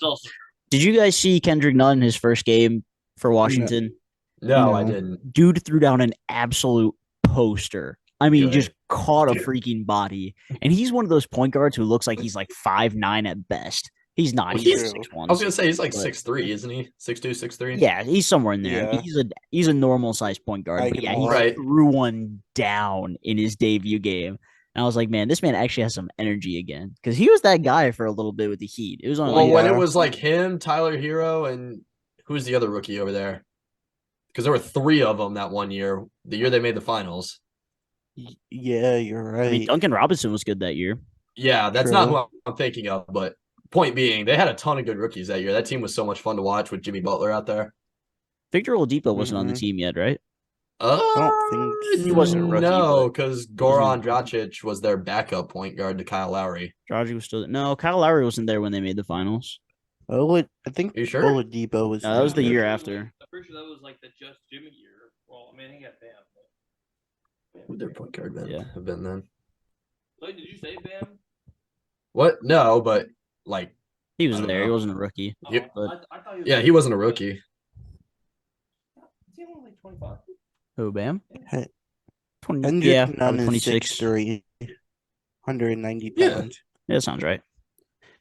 did you guys see Kendrick Nunn in his first game for Washington? No, I didn't. Dude threw down an absolute poster. I mean, just caught a freaking body. And he's one of those point guards who looks like he's like 5'9" at best. He's not. He's 6'1". I was gonna say he's like 6'3", isn't he? 6'2", 6'3"? Yeah, he's somewhere in there. Yeah. He's a normal sized point guard. But yeah, he threw one down in his debut game. And I was like, man, this man actually has some energy again. Because he was that guy for a little bit with the Heat. It was on when it was like him, Tyler Hero, and who's the other rookie over there? Because there were 3 of them that 1 year, the year they made the finals. Yeah, you're right. I mean, Duncan Robinson was good that year. Yeah, that's not who I'm thinking of. But point being, they had a ton of good rookies that year. That team was so much fun to watch with Jimmy Butler out there. Victor Oladipo wasn't on the team yet, right? I don't think he wasn't a rookie. No, because Goran Dragic was their backup point guard to Kyle Lowry. Dragic was still no. Kyle Lowry wasn't there when they made the finals. Oh, I think you sure? Oladipo was. No, that was the year after. I'm pretty sure that was like the just Jimmy year. Well, I mean, he got banned. Would their point guard been? Yeah. Have been then? Wait, did you say Bam? What? No, but like He was I don't there. He know. wasn't a rookie. Yep. But I thought he was. Yeah, he wasn't a rookie. Is he only like 25? who, Bam? Hey, 20, Kendrick yeah, Nunn probably is 26. 6'3", 190 Yeah. pounds. Yeah, that sounds right.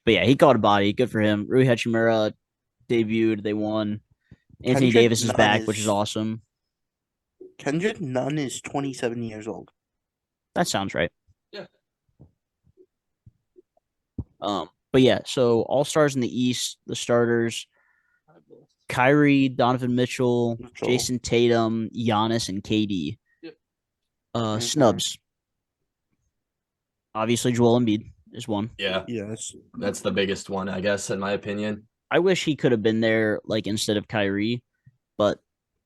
But yeah, he caught a body. Good for him. Rui Hachimura debuted. They won. Anthony Kendrick Davis is Nunn back, which is awesome. Kendrick Nunn is 27 years old. That sounds right. Yeah. But yeah, so all stars in the East, the starters: Kyrie, Donovan Mitchell, Jason Tatum, Giannis, and KD. Yep. Snubs. Obviously, Joel Embiid is one. Yeah, Yes. that's the biggest one, I guess, in my opinion. I wish he could have been there, like instead of Kyrie, but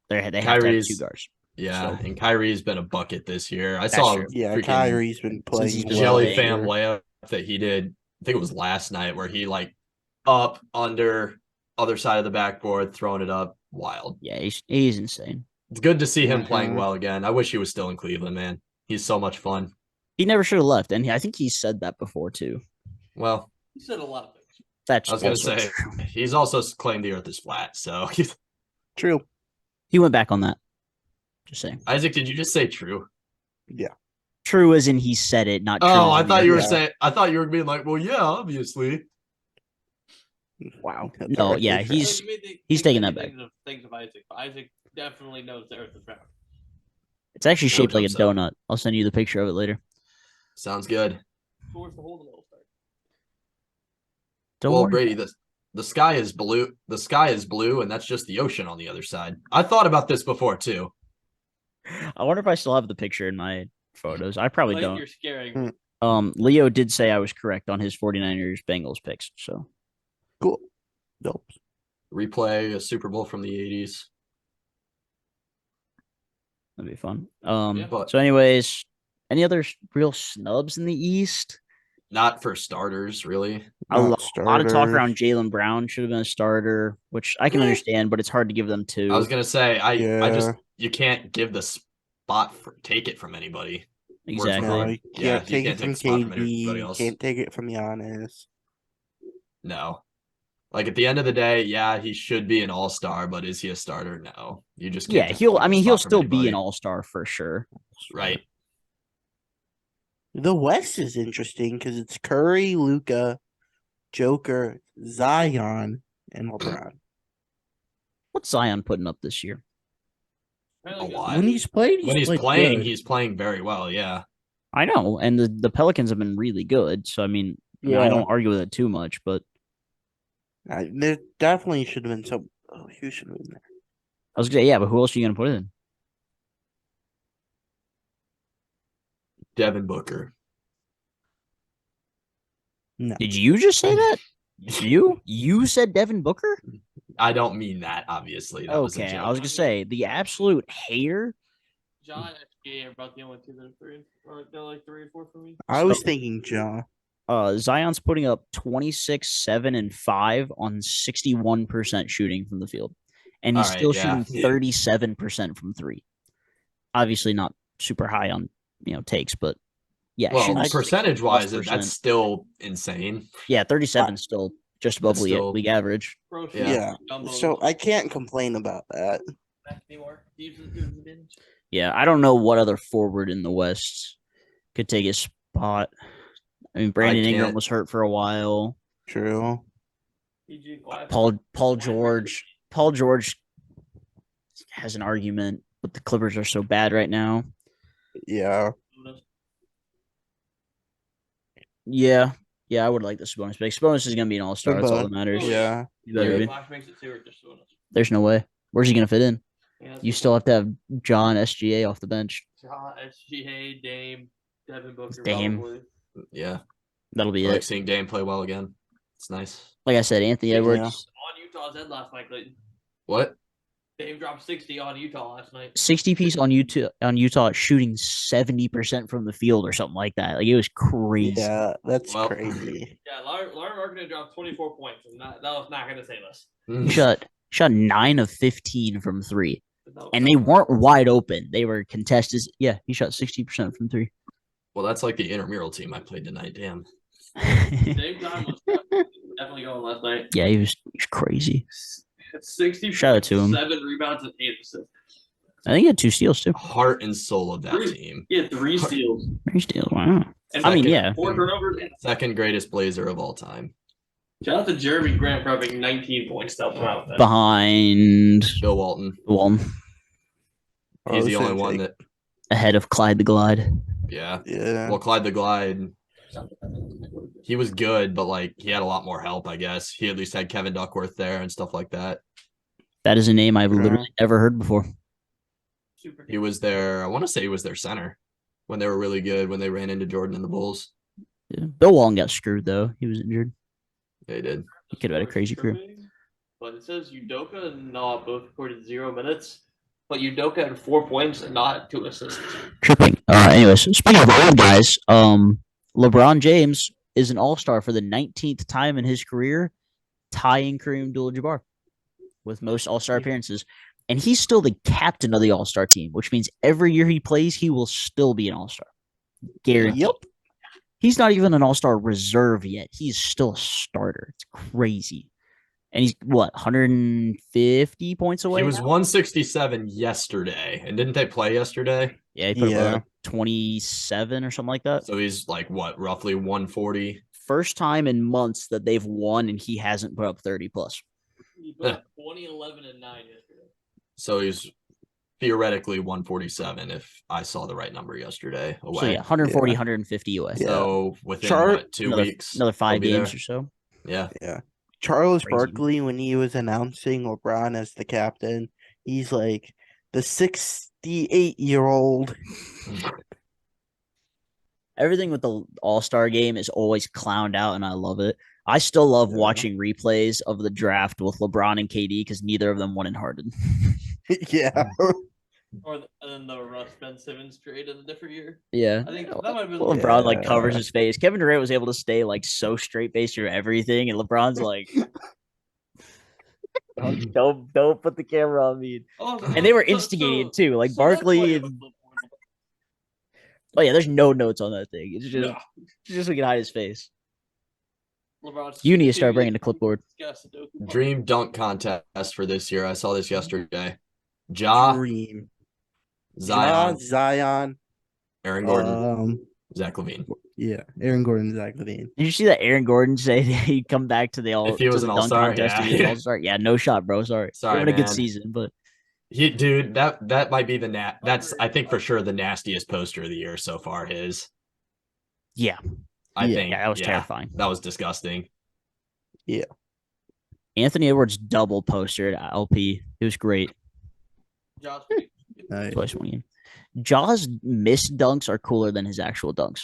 they have to have two guards. Yeah, So- and Kyrie's been a bucket this year. I That's saw true. Yeah, freaking Kyrie's been playing he's well. been Jelly playing. Fam layup that he did. I think it was last night where he like up under other side of the backboard, throwing it up. Wild. Yeah, he's insane. It's good to see him playing Mhm. well again. I wish he was still in Cleveland, man. He's so much fun. He never should have left, and I think he said that before too. Well, He said a lot of things. That's I was gonna also say true. he's also claimed the Earth is flat. So True. He went back on that. Just saying. Isaac, did you just say true? Yeah. True as in he said it, not true. Oh, as I thought you were Yeah. saying. I thought you were being like, well, yeah, obviously. Wow. That's No, already yeah, true. he's You may think- he's think taking many that back. things of Isaac, but Isaac definitely knows the Earth is round. It's actually I shaped would like a hope so. donut. I'll send you the picture of it later. Sounds good. So where's the hole in the middle start? Don't Well, worry. Brady, the sky is blue. The sky is blue, and that's just the ocean on the other side. I thought about this before too. I wonder if I still have the picture in my photos. I probably Like, don't. you're scaring me. Leo did say I was correct on his 49ers Bengals picks, so Cool. Dope. Replay a Super Bowl from the '80s. that'd be fun. Yeah. But So anyways, any other real snubs in the East? not for starters, really. A lot of talk starters. around Jaylen Brown should have been a starter, which I can understand, but it's hard to give them two. I was gonna say, I just Yeah. you can't give the spot take it from anybody. Exactly. No, Word. you Yeah, can't you take can't it from take the spot from KD. anybody You else. can't take it from Giannis. No. Like at the end of the day, yeah, he should be an all-star, but is he a starter? No. You just can't Yeah, just he'll take the he'll spot from still be an anybody. all-star for sure. Right. The West is interesting because it's Curry, Luca, Joker, Zion, and LeBron. What's Zion putting up this year? Apparently A good. lot. When he's played, When he's played playing, good. he's playing very well, yeah. I know, and the Pelicans have been really good. So I mean, I Yeah. don't argue with it too much, but There definitely should have been some. Oh, who should have been there? I was gonna say, yeah, but who else are you gonna put in? Devin Booker. No. Did you just say that? You said Devin Booker? I don't mean that, obviously. That was a Okay, joke. I was gonna say the absolute hater. John and SGA are about the only two that are three, or they're like 3 and 4 for me. I was thinking Ja. Zion's putting up 26, 7, and 5 on 61% shooting from the field. And he's All right, still yeah. shooting 37% from three. Obviously not super high on takes, but yeah, Well, shooting percentage wise, 60+%. that's still insane. Yeah, 37 is still just above That's still- league average. Bro, Yeah. So I can't complain about that. anymore. Usually do the binge. Yeah, I don't know what other forward in the West could take his spot. I mean, Brandon Ingram can't- was hurt for a while. True. PG quiet. Paul George has an argument, but the Clippers are so bad right now. Yeah. Yeah, I would like the Sabonis pick. Sabonis is going to be an all-star. That's all that matters. Yeah. You better be. Flash makes it 2 or just one. There's no way. Where's he going to fit in? Yeah, You still have to have John SGA off the bench. John, SGA, Dame, Devin Booker, Dame. probably. Yeah. That'll be I like it. seeing Dame play well again. It's nice. Like I said, Anthony Yeah. Edwards, On Utah's head last night, Clayton. What? Dame dropped 60 on Utah last night. 60 piece on Utah shooting 70% from the field or something like that. Like it was crazy. Yeah, that's Well- crazy. Yeah, Lauren Markkinen dropped 24 points, and that was not going to save us. Shot 9 of 15 from 3. And they weren't wide open. They were contested. Yeah, he shot 60% from 3. Well, that's like the intramural team I played tonight. Damn. Dave Don was definitely going last night. Yeah, he was crazy. 60. Shout out to him. 7 rebounds and 8 assists. I think he had 2 steals too. Heart and soul of that team. He had 3 steals. 3 steals. Wow. And I mean, yeah. 4 turnovers. Second greatest Blazer of all time. Shout out to Jeremy Grant for having 19 points to help him out. Behind Bill Walton. He's the only one that ahead of Clyde the Glide. Yeah. Yeah. Well, Clyde the Glide, he was good, but like he had a lot more help, I guess. He at least had Kevin Duckworth there and stuff like that. That is a name I've literally never heard before. He was there. I want to say he was their center when they were really good, when they ran into Jordan and the Bulls. Yeah. Bill Walton got screwed though. He was injured. They did. He could have had a crazy career. But it says Udoka and Nah both recorded 0 minutes. But Udoka had 4 points and not 2 assists. Tripping. Anyways, speaking of old guys, LeBron James is an all-star for the 19th time in his career, tying Kareem Abdul-Jabbar with most all-star appearances. And he's still the captain of the all-star team, which means every year he plays, he will still be an all-star. Guaranteed. Yep. He's not even an all-star reserve yet. He's still a starter. It's crazy. And he's, 150 points away? He was now? 167 yesterday. And didn't they play yesterday? Yeah, he put up 27 or something like that. So he's like, roughly 140? First time in months that they've won, and he hasn't put up 30 plus. He put up 20, 11, and 9 yesterday. So he's theoretically 147 if I saw the right number yesterday. Away. So 140, 150 away. So within 2 weeks, another 5 games or so. Yeah. Charles Crazy. Barkley, when he was announcing LeBron as the captain, he's like the 68-year-old. Everything with the All-Star game is always clowned out, and I love it. I still love watching replays of the draft with LeBron and KD because neither of them won in Harden. Yeah. And then the Russ Ben Simmons trade in a different year. Yeah. I think that might have been LeBron covers his face. Kevin Durant was able to stay so straight faced through everything, and LeBron's like, don't put the camera on me. And they were instigating it too, Barkley and. Oh yeah, there's no notes on that thing. It's just we can hide his face. You need to start bringing the clipboard. Dream dunk contest for this year. I saw this yesterday. Dream. Zion. Aaron Gordon. Zach LaVine. Yeah, Aaron Gordon, Zach LaVine. Did you see that Aaron Gordon say he'd come back to the all? If he was an all-star, all-star. Yeah, no shot, bro. Sorry, having a good season, but dude, that might be that's I think for sure the nastiest poster of the year so far. I think that was terrifying. That was disgusting. Yeah. Anthony Edwards double poster at LP. It was great. Twice one game. Jaws missed dunks are cooler than his actual dunks.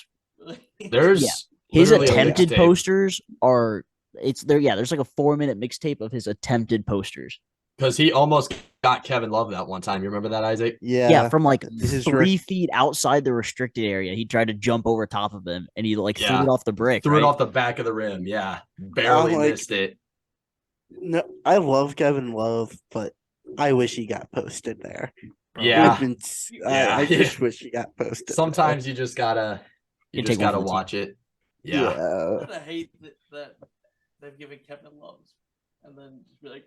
There's his attempted posters are there's like a 4-minute mixtape of his attempted posters. Because he almost got Kevin Love that one time. You remember that, Isaac? Yeah. From 3 feet outside the restricted area. He tried to jump over top of him and he threw it off the brick. Threw it off the back of the rim. Yeah. Barely missed it. No, I love Kevin Love, but I wish he got posted there. Yeah. I just wish he got posted. Sometimes you just gotta watch it. Yeah. I hate that they've given Kevin Love and then just be like,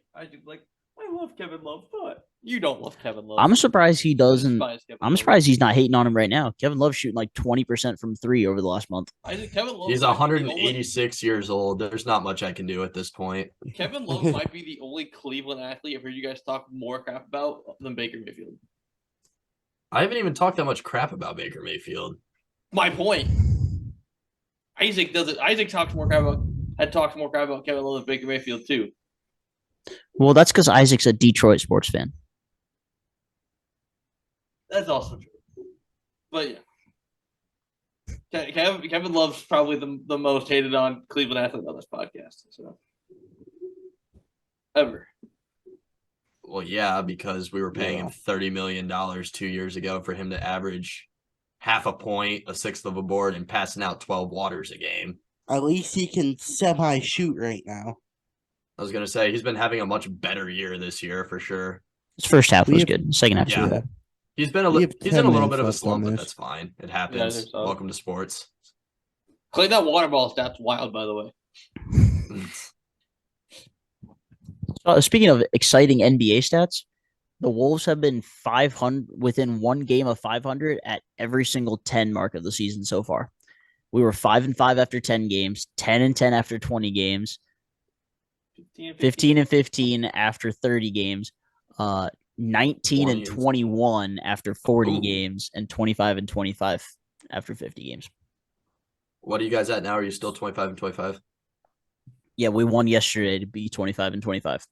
I love Kevin Love, but you don't love Kevin Love. I'm surprised he doesn't. I'm surprised he's not hating on him right now. Kevin Love's shooting 20% from 3 over the last month. He's 186 years old. There's not much I can do at this point. Kevin Love might be the only Cleveland athlete I've heard you guys talk more crap about than Baker Mayfield. I haven't even talked that much crap about Baker Mayfield. My point. Isaac does it. Isaac talked more crap about Kevin Love than Baker Mayfield too. Well, that's because Isaac's a Detroit sports fan. That's also true. But yeah. Kevin Love's probably the most hated on Cleveland athlete on this podcast. So. Ever. Well, yeah, because we were paying him $30 million 2 years ago for him to average half a point, a sixth of a board, and passing out 12 waters a game. At least he can semi-shoot right now. I was going to say, he's been having a much better year this year for sure. His first half We was have- good. Second half was Yeah. good. He's We have in 10 a little minutes bit of a left on slump, but this. that's fine. It Yeah, I happens. think so. Welcome to sports. Clay, that water ball stat's wild, by the way. Speaking of exciting NBA stats, the Wolves have been 500 within one game of 500 at every single 10 mark of the season so far. We were 5-5 after 10 games, 10-10 after 20 games, 15-15 after 30 games, 19-21 after 40 games, and 25-25 after 50 games. What are you guys at now? Are you still 25-25? Yeah, we won yesterday to be 25-25.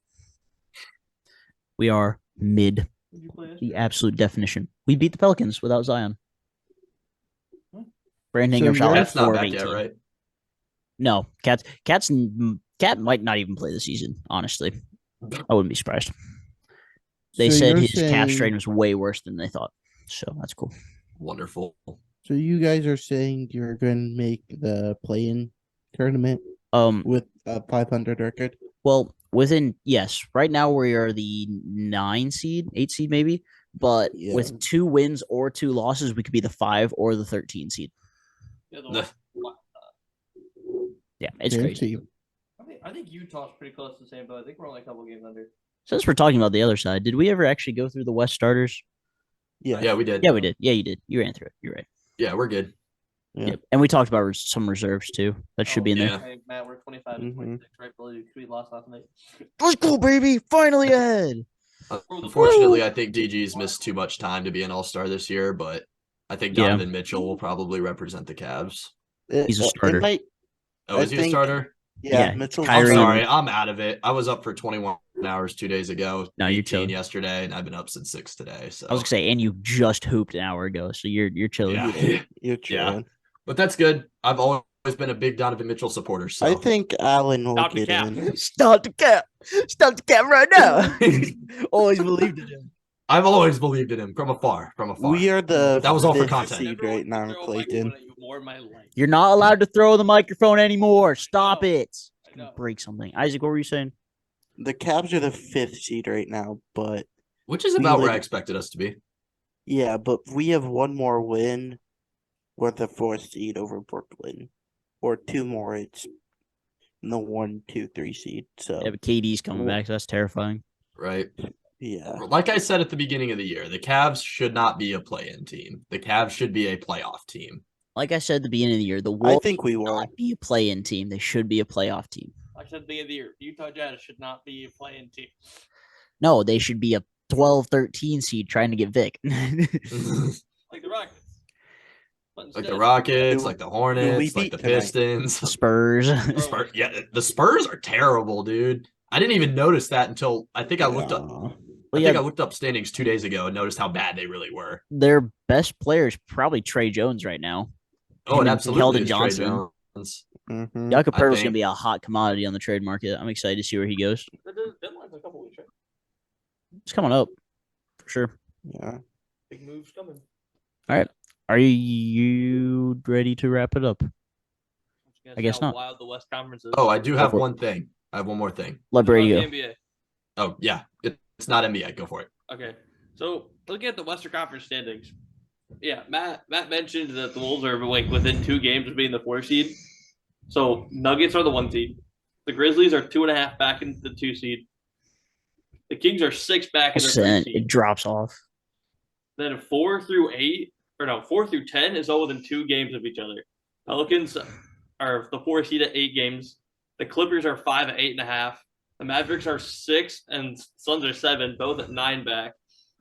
We are mid, the absolute definition. We beat the Pelicans without Zion. Brandon Ingram shot like Cat's not 4 of back 18. yet, right? No, Cat might not even play the season. Honestly, I wouldn't be surprised. They said you're his calf saying- strain was way worse than they thought, so that's cool. Wonderful. So you guys are saying you're going to make the play-in tournament with a 500 record? Well, yes, right now we are the 8 seed maybe, but Yeah. with 2 wins or 2 losses, we could be the 5 or the 13 seed. Yeah, it's crazy. I think Utah's pretty close to the same, but I think we're only a couple games under. Since we're talking about the other side, did we ever actually go through the West starters? Yeah, we did. Yeah, we did. Yeah, you did. You ran through it. You're right. Yeah, we're good. Yeah. Yep. And we talked about some reserves too. That should be in there. Hey, Matt, we're 25-26 right below you. We lost last night. Let's go, baby! Finally ahead. Unfortunately, I think DG's missed too much time to be an all-star this year, but I think Donovan Mitchell will probably represent the Cavs. He's a starter. Is he a starter? Yeah, Mitchell. I'm Kyrie. sorry, I'm out of it. I was up for 21 hours 2 days ago. No, you're 18 chilling. yesterday, and I've been up since 6 today. So I was gonna say, and you just hooped an hour ago, so you're chilling. yeah, You're chilling. but that's good. I've always been a big Donovan Mitchell supporter. So I think Allen will Stop the get cap. in. Stop the cap! Stop the cap right now! Always believed in him. I've always believed in him from afar. We are the That was all for 5th content. seed right now, Clayton. You're not allowed to throw the microphone anymore. Stop it. I know. Break something. Isaac, what were you saying? The Cavs are the 5th seed right now, but which is about where I lit- expected us to be. yeah, but we have one more win. We're the 4th seed over Brooklyn, or 2 more. It's the 1, 2, 3 seed. So Yeah, but KD's coming back, so that's terrifying. Right. yeah, Like I said at the beginning of the year, the Cavs should not be a play-in team. The Cavs should be a playoff team. Like I said at the beginning of the year, the I Wolves think we should will. not be a play-in team. They should be a playoff team. Like I said at the end of the year, Utah Jazz should not be a playing team. No, they should be a 12, 13 seed trying to get Vic. Like the Rockets. But Like the instead- Rockets, Who- like the who Hornets, we like beat the tonight? Pistons. Spurs. Yeah, the Spurs are terrible, dude. I didn't even notice that until I think I looked up. Yeah. I think I looked up standings 2 days ago and noticed how bad they really were. Their best player is probably Trey Jones right now. Oh, Him and and absolutely Keldon is Trey Johnson. Jones. Mhm. Jakob I Poeltl's going to think- be a hot commodity on the trade market. I'm excited to see where he goes. The deadline's a couple weeks, right? It's coming up for sure. Yeah. Big moves coming. All right. Are you ready to wrap it up? I guess How not. Wild the West Conference is. Oh, I do have for it. one thing. I have one more thing. Let Brady About go. the NBA. Oh, yeah. It's not NBA. Go for it. Okay, so looking at the Western Conference standings, yeah, Matt mentioned that the Wolves are like within 2 games of being the 4 seed. So Nuggets are the 1 seed. The Grizzlies are 2.5 back in the 2 seed. The Kings are 6 back in the 3 It seed. drops off. Then 4 through 10 is all within 2 games of each other. Pelicans are the 4 seed at 8 games. The Clippers are 5 at 8.5. The Mavericks are 6 and Suns are 7, both at 9 back.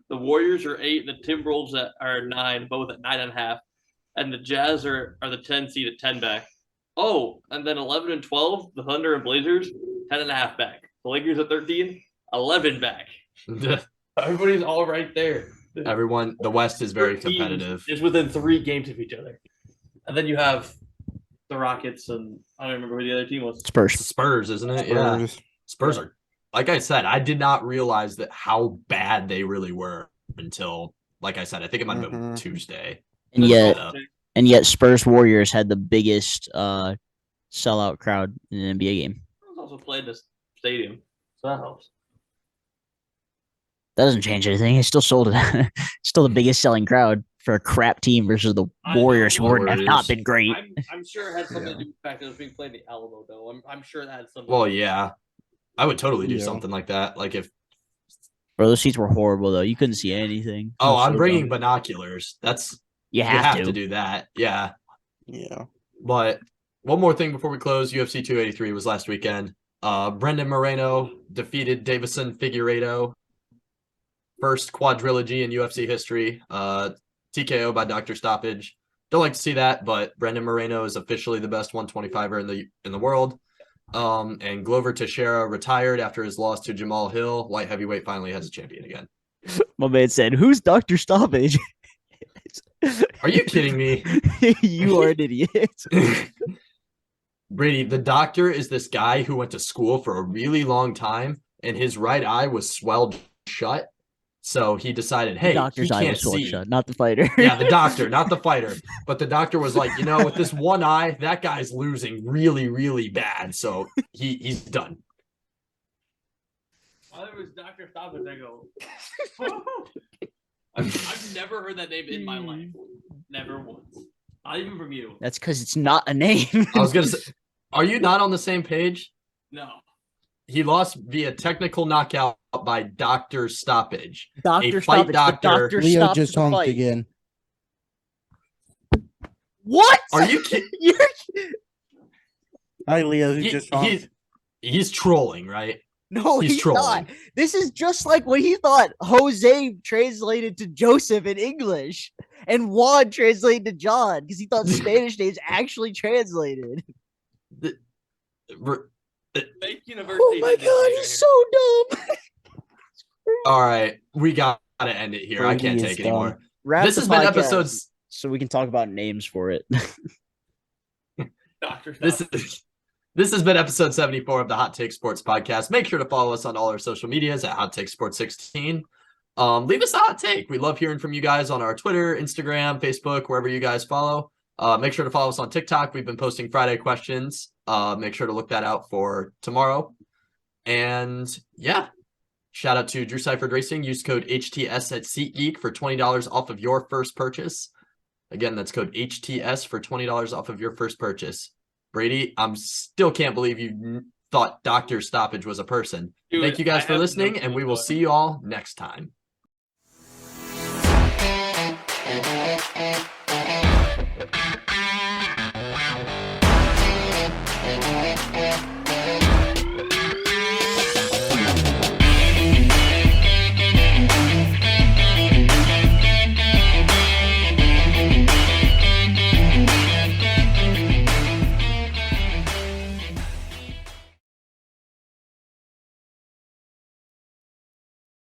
The Warriors are 8 and the Timberwolves are 9, both at 9.5. And the Jazz are the 10 seed at 10 back. Oh, and then 11 and 12, the Thunder and Blazers, 10.5 back. The Lakers at 13, 11 back. Everybody's all right there. Everyone, the West is very 13 competitive. is within 3 games of each other. And then you have the Rockets and I don't remember who the other team was. It's Spurs. the Spurs, isn't it? Yeah. Spurs. Spurs are, like I said, I did not realize that how bad they really were until, like I said, I think it might have been Tuesday. And yet Spurs Warriors had the biggest sellout crowd in an NBA game. It was also played in the stadium, so that helps. That doesn't change anything. It's still sold it. Still the biggest selling crowd for a crap team versus the Warriors, who have not been great. I'm sure it has something to do with the fact that it was being played in the Alamo, though. I'm sure that had something. Well, yeah, I would totally do something like that. Like if. Bro, those seats were horrible though. You couldn't see anything. Oh, I'm bringing binoculars. That's you have to do that. Yeah. Yeah. But one more thing before we close, UFC 283 was last weekend. Brendan Moreno defeated Davison Figueiredo. First quadrilogy in UFC history. TKO by Dr. Stoppage. Don't like to see that, but Brendan Moreno is officially the best 125er in the world. And Glover Teixeira retired after his loss to Jamal Hill. Light heavyweight finally has a champion again. My man said, "Who's Dr. Stoppage?" Are you kidding me? You are an idiot. Brady, the doctor is this guy who went to school for a really long time, and his right eye was swelled shut. So he decided, hey, he can't see. Shut, not the fighter. Yeah, the doctor, not the fighter. But the doctor was like, with this one eye, that guy's losing really, really bad. So he's done. While it was Dr. Stoppage, I go, I've never heard that name in my life. Never once. Not even from you. That's because it's not a name. I was going to say, are you not on the same page? No. He lost via technical knockout by Dr. Stoppage. Dr. Stoppage. Doctor. Leo just honked again. What? Are you kidding? Hi, Leo. He just honked. He's trolling, right? No, he's not. This is just like what he thought Jose translated to Joseph in English and Juan translated to John because he thought Spanish names actually translated. Fake University. Oh my god, he's so dumb. All right, we got to end it here. I can't take anymore. This has been episodes, so we can talk about names for it. This has been episode 74 of the Hot Take Sports Podcast. Make sure to follow us on all our social medias at Hot Take Sports 16. Leave us a hot take. We love hearing from you guys on our Twitter, Instagram, Facebook, wherever you guys follow. Make sure to follow us on TikTok. We've been posting Friday questions. Make sure to look that out for tomorrow. And yeah, shout out to Drew Siferd Racing. Use code HTS at SeatGeek for $20 off of your first purchase. Again, that's code HTS for $20 off of your first purchase. Brady, I still can't believe you thought Dr. Stoppage was a person. Dude, thank you guys for listening, and we will see you all next time.